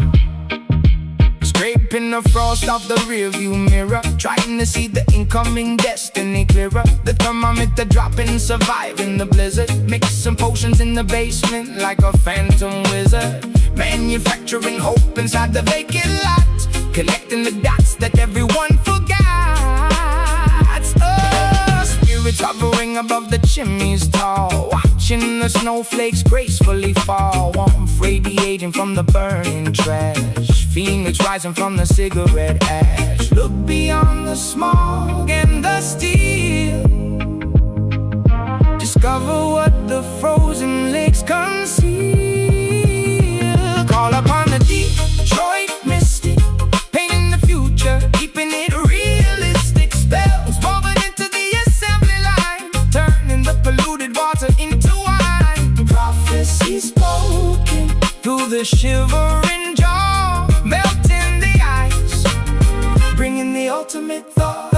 Scraping the frost off the rearview mirror, trying to see the incoming destiny clearer. The thermometer dropping, surviving the blizzard, mixing potions in the basement like a phantom wizard. Manufacturing hope inside the vacant lot, connecting the dots that everyone forgot. Spirits hovering above the chimneys tall, watching the snowflakes gracefully fall. Warmth radiating from the burning trash, phoenix rising from the cigarette ash. Look beyond the smog and the steel, discover what the frozen lakes conceal. Call upon the Detroit mystic, painting the future, keeping it realistic. Spells woven into the assembly line, turning the polluted water into wine. Prophecy spoken through the shivering jaw, melting the ice, bringing the ultimate thought.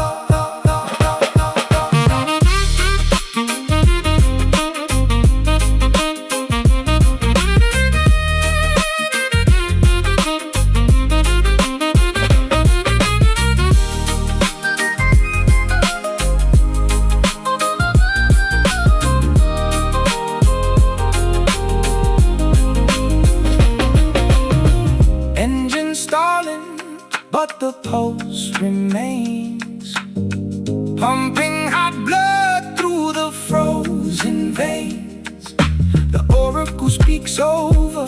But the pulse remains, pumping hot blood through the frozen veins. The oracle speaks over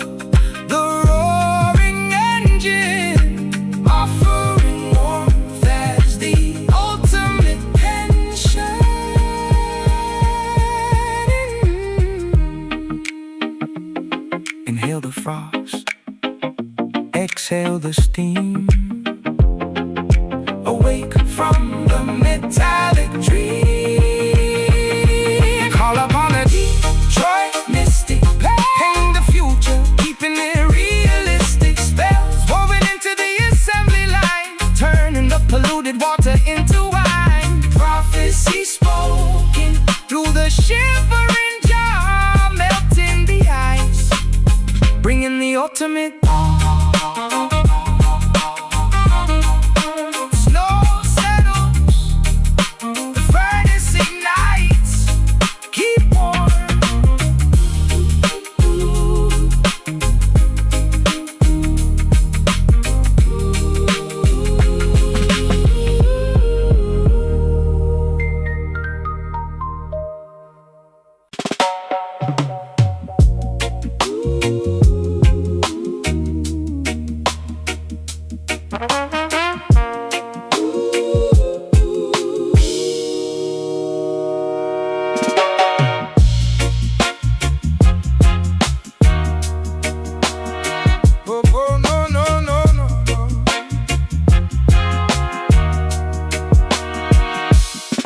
the roaring engine, offering warmth as the ultimate pension. Inhale the frost, exhale the steam, awake from the metallic dream. Call upon a Detroit mystic, painting the future, keeping it realistic. Spells woven into the assembly line, turning the polluted water into wine. Prophecy spoken through the shivering jaw, melting the ice, bringing the ultimate.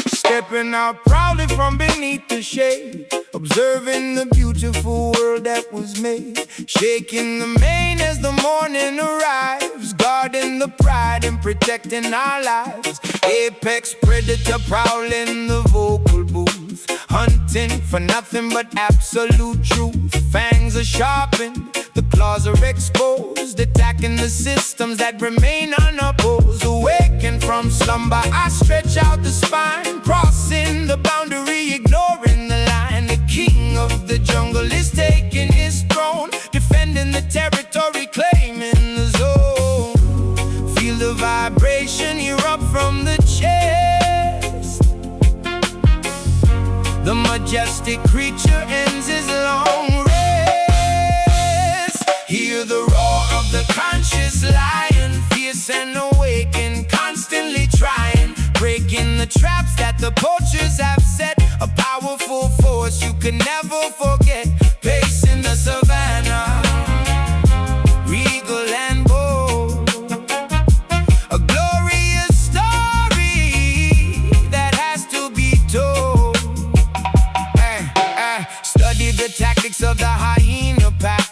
Stepping out proudly from beneath the shade, observing the beautiful world that was made. Shaking the mane as the morning arrives, guarding the pride and protecting our lives. Apex predator prowling the vocal booth, hunting for nothing but absolute truth. Fangs are sharpened, the claws are exposed, attacking the systems that remain unopposed. Awakened from slumber, I stretch out the spine, crossing the boundary, ignoring the line. The king of the jungle is taking his throne, defending the territory, claiming the zone. Feel the vibration erupt from the chest. The majestic creature ends his long rest. Hear the roar of the conscious lion, fierce fierce and awakened, constantly trying, breaking the traps that the poachers have set. A powerful force you can never forget, pacing the savannah, regal and bold. A glorious story that has to be told. Study the tactics of the hyena pack,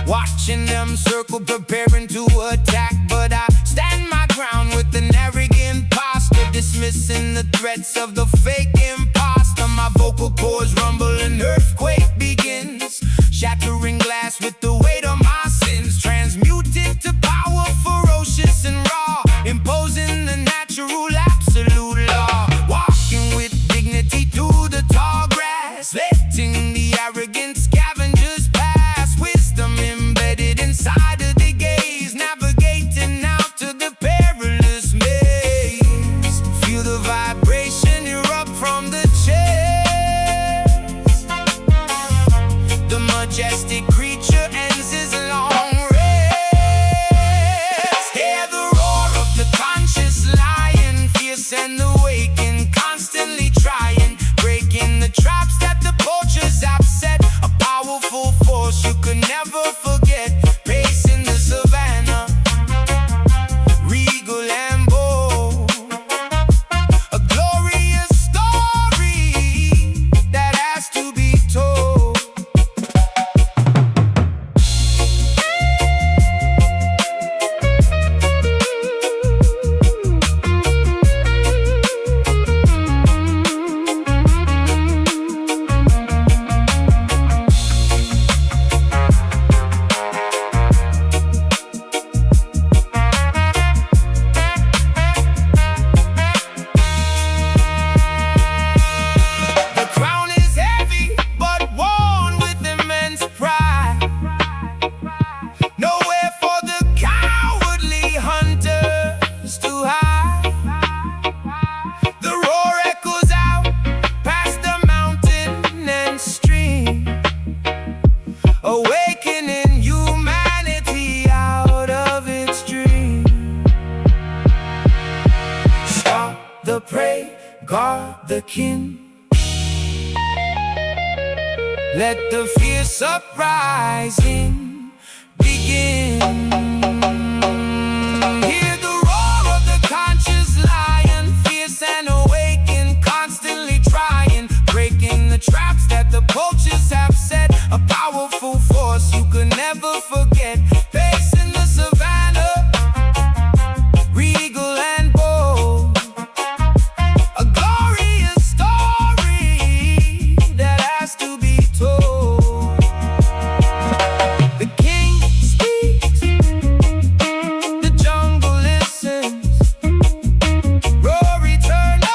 watching them circle, preparing to attack. But I stand my ground with an arrogant posture, dismissing the threats of the fake imposter. My vocal cords rumble, an earthquake begins, shattering glass with the weight of my sins. Transmuted to power, ferocious and raw, imposing the natural absolute law. Walking with dignity through the tall grass, letting the arrogant scavengers pass. Wisdom embedded inside of the gaze, navigating out to the perilous maze. Feel the vibration erupt from the chest. The majestic creature ends his long rest. Hear the roar of the conscious lion, fierce and awakened, constantly trying, breaking the traps that the poachers have set. A powerful force you could never forget, pacing the savannah, regal and bold. A glorious story that has to be told. The crown is heavy, but worn with immense pride. Nowhere for the cowardly hunters to hide. The roar echoes out past the mountain and stream, awakening humanity out of its dream. Stalk the prey, guard the kin. Let the fierce uprising begin. Hear the roar of the conscious lion, fierce and awakened, constantly trying, breaking the traps that the poachers have set. A powerful force you could never forget, pacing the savannah, regal and bold. A glorious story that has to be told. The king speaks, the jungle listens. Rory, turn up.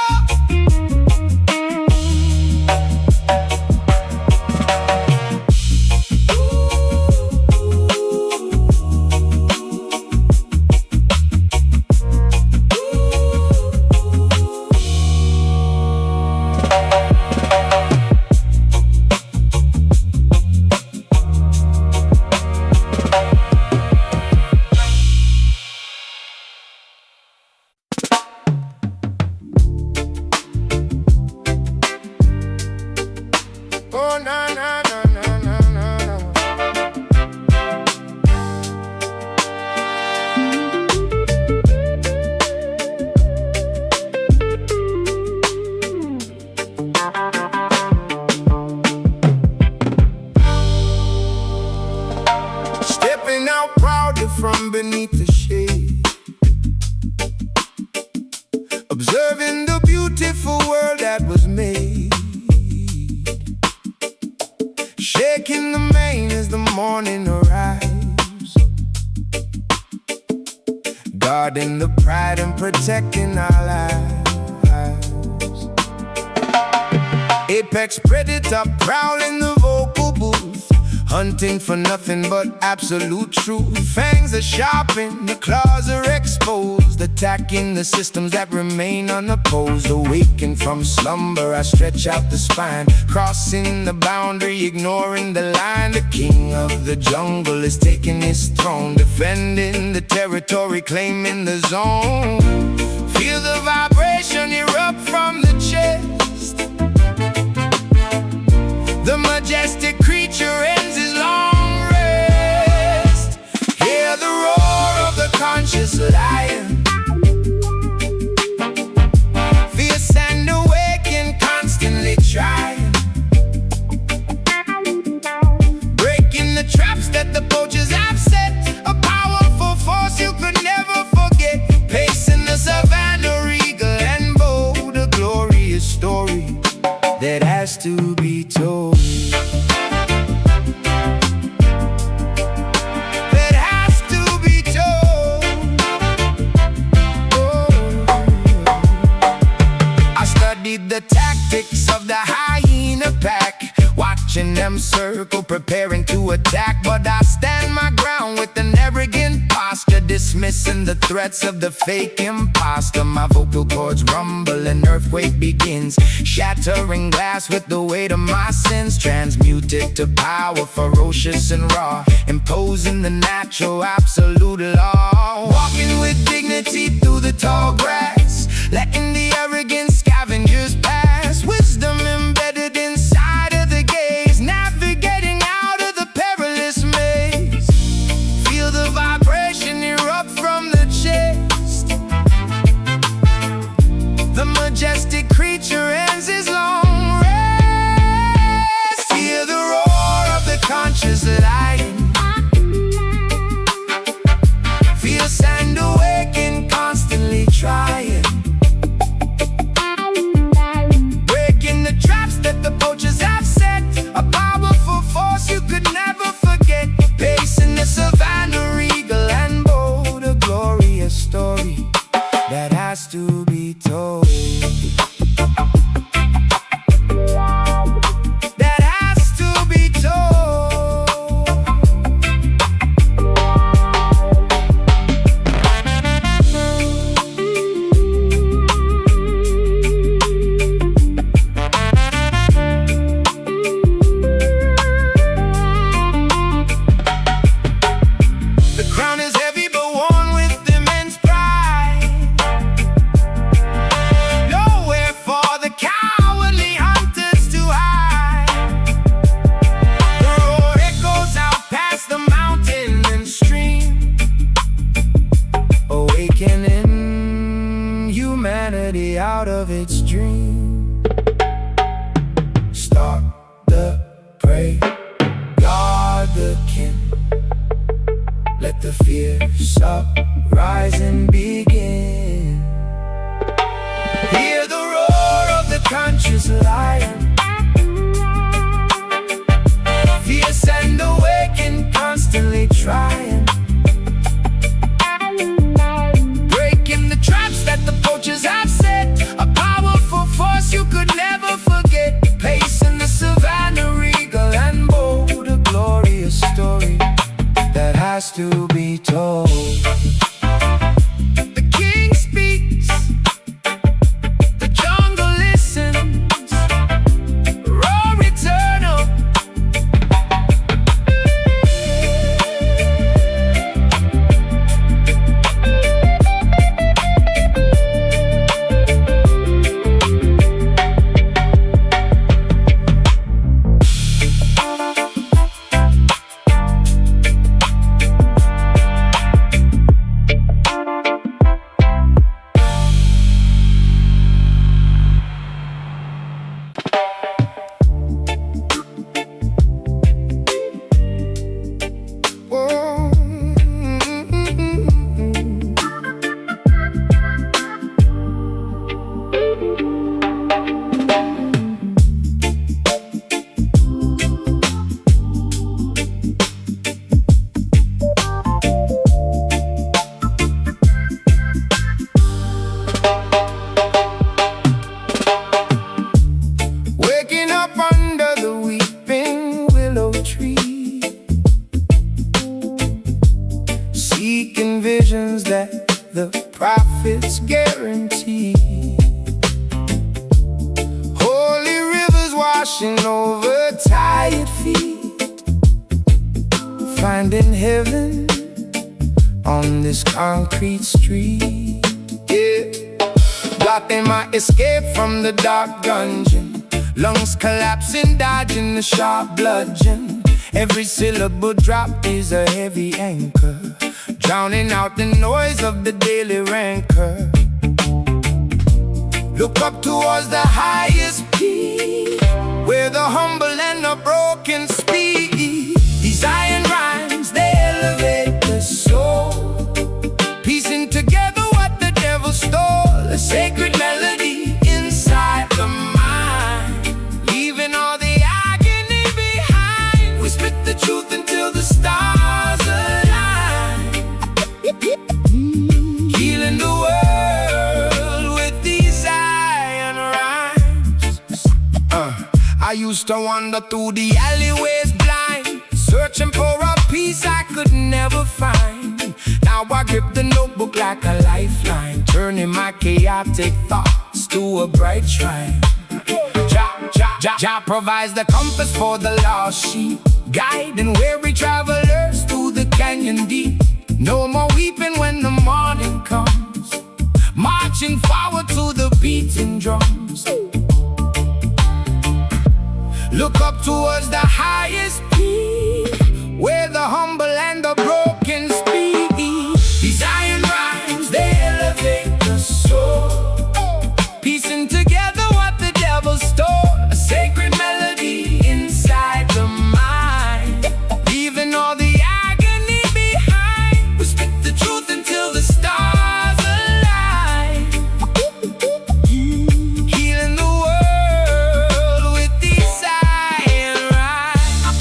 Oh, na na na na na na na. Stepping out proudly from beneath the shade, observing the beautiful world that was made. Shaking the mane as the morning arrives, guarding the pride and protecting our lives. Apex predator prowling the vocal booth, hunting for nothing but absolute truth. Fangs are sharpened, the claws are exposed, opposed, attacking the systems that remain unopposed. Awakened from slumber, I stretch out the spine, crossing the boundary, ignoring the line. The king of the jungle is taking his throne, defending the territory, claiming the zone. Feel the vibration erupt from the chest. The majestic creature ends his long rest. Hear the roar of the conscious lion, fierce and awakened, constantly trying, breaking the traps that the poachers have set. A powerful force you could never forget, pacing the savannah, regal and bold. A glorious story that has to be told. That has to be told. Oh. I studied the tactics of the hyena pack, watching them circle, preparing to attack. But I stand my ground with an arrogant posture, dismissing the threats of the fake imposter. My vocal cords rumble, an earthquake begins, shattering glass with the weight of my sins. Transmuted to power, ferocious and raw, imposing the natural absolute law. Walking with dignity through the tall grass, letting the arrogant scavengers pass. Wisdom embedded inside of the gaze, navigating out of the perilous maze. Feel the vibration erupt from the chest. The majestic creature ends his long rest. Hear the roar of the conscious lion, fierce and awakened, constantly trying, breaking the traps that the poachers have set. A powerful force you could never forget, pacing the savannah, regal and bold. A glorious story that has to be told. That has to be told. The crown is heavy but worn with immense pride. Nowhere for the cowardly hunters to hide. The roar echoes out past the mountain and stream, awakening humanity out of its dream. Start the prey, guard the kin, let the fierce uprising begin. Hear the roar of the conscious lion, fierce and awakened, constantly trying, breaking the traps that the poachers have set. A powerful force you could never forget, pacing the savannah, regal and bold. A glorious story that has to be told. The king speaks, the jungle listens, roar eternal. seeking visions that the prophet washing over tired feet, finding heaven on this concrete street. Yeah, blocking my escape from the dark dungeon, lungs collapsing, dodging the sharp bludgeon. Every syllable drop is a heavy anchor, drowning out the noise of the daily rancor. Look up towards the highest peak, where the humble and the broken speak. These iron rhymes, they elevate the soul, piecing together what the devil stole. A sacred melody inside the mind, leaving all the agony behind. We spit the truth until the stars align, healing the world with these iron rhymes. I used to wander through the alleyways blind, searching for a peace I could never find. Now I grip the notebook like a lifeline, turning my chaotic thoughts to a bright shrine. Jah provides the compass for the lost sheep, guiding weary travelers through the canyon deep. No more weeping when the morning comes, marching forward to the beating drums. Look up towards the highest peak, where the humble and the broken speak. These iron rhymes, they elevate the soul, piecing together what the devil stole. A sacred melody inside the mind, leaving all the agony behind. We spit the truth until the stars align, healing the world with these iron rhymes.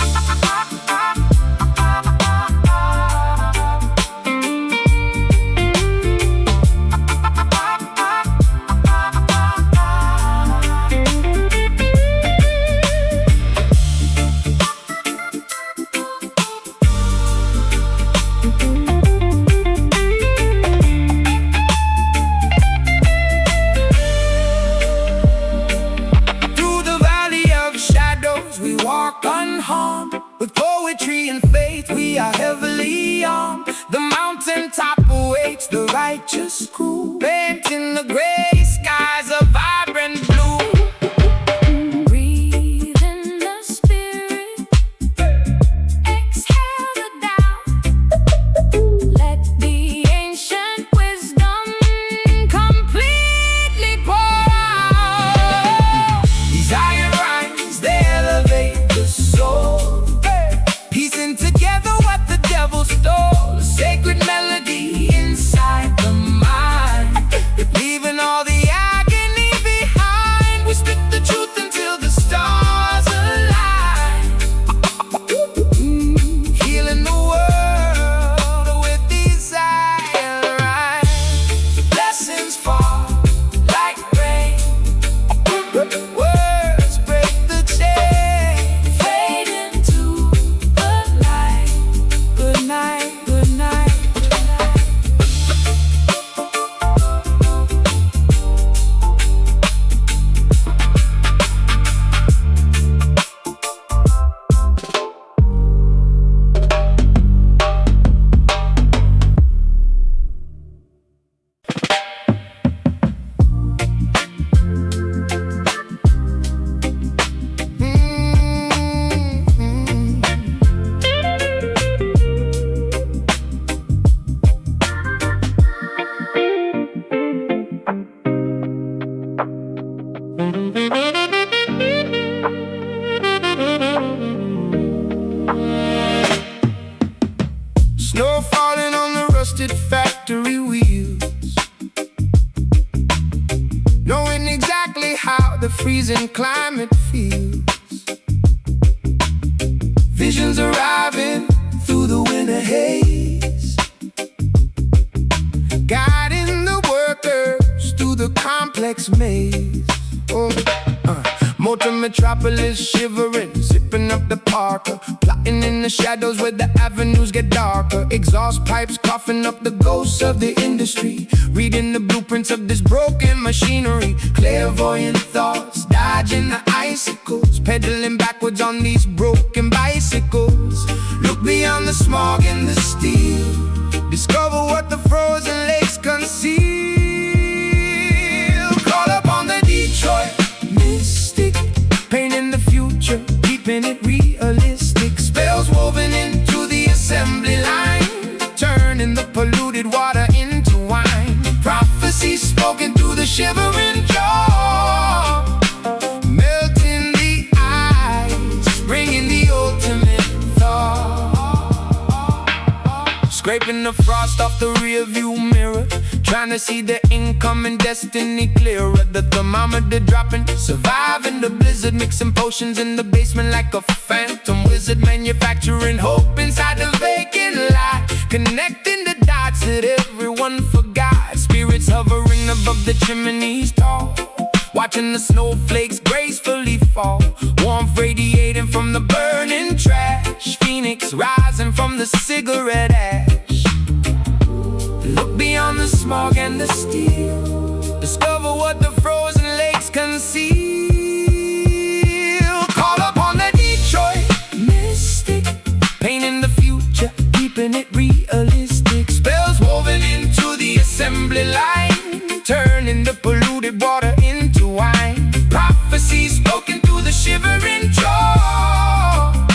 Through the valley of shadows we walk unharmed, with poetry and faith we are heavily armed. The mountaintop awaits the righteous crew, painting the gray skies a vibrant blue. Breathe in the spirit, exhale the doubt. Let the ancient wisdom completely pour out. These iron rhymes, they elevate the soul, piecing together what the devil stole. A sacred melody inside the mind, leaving all the agony behind. We spit the truth until the stars align, healing the world with these iron rhymes. Blessings fall like rain, words break the chain, fade into the light. Good night, good night, good night. Snow falling on the rusted factory wheels, knowing exactly how the freezing climate feels. Visions arriving through the winter haze, guiding the workers through the complex maze. Motivational metropolis shivering, zipping up the Parker, plotting in the shadows where the avenues get darker. Exhaust pipes coughing up the ghosts of the industry, reading the blueprints of this broken machinery. Clairvoyant thoughts, dodging the icicles, pedaling backwards on these broken bicycles. Look beyond the smog and the steel, discover what the frozen lakes conceal. Call upon the Detroit mystic, painting the future, keeping it realistic. Spells woven into the assembly line, turning the polluted water into wine. Prophecies spoken through the shivering jaw, melting the ice, bringing the ultimate thaw. Scraping the frost off the rear view mirror, trying to see the incoming destiny clearer. The thermometer dropping, surviving the blizzard, mixing potions in the basement like a phantom wizard. Manufacturing hope inside the vacant lot, connecting the dots that everyone forgot. Spirits hovering above the chimneys tall, watching the snowflakes gracefully fall. Warmth radiating from the burning trash, phoenix rising from the cigarette ash. Look beyond the smog and the steel, discover what the frozen lakes conceal. Call upon the Detroit mystic, painting the future, keeping it realistic. Spells woven into the assembly line, turning the polluted water into wine. Prophecies spoken through the shivering jaw,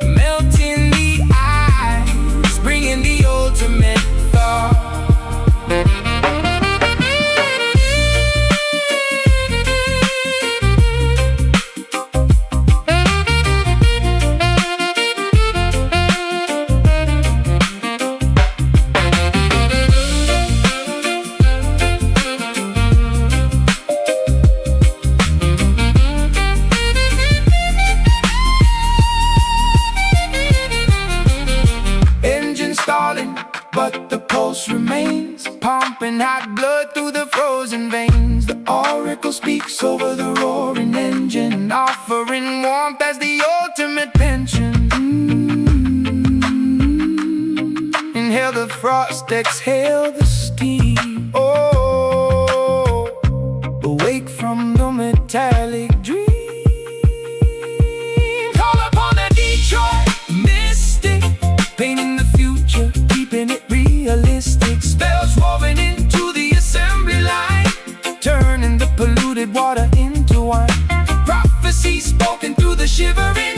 melting the ice, bringing the ultimate thaw. But the pulse remains, pumping hot blood through the frozen veins. The oracle speaks over the roaring engine, offering warmth as the ultimate pension. Inhale the frost, exhale the steam. Oh, awake from the metallic dream. Call upon the Detroit mystic, painting the future, keeping it realistic. Spells woven into the assembly line, turning the polluted water into wine. Prophecies spoken through the shivering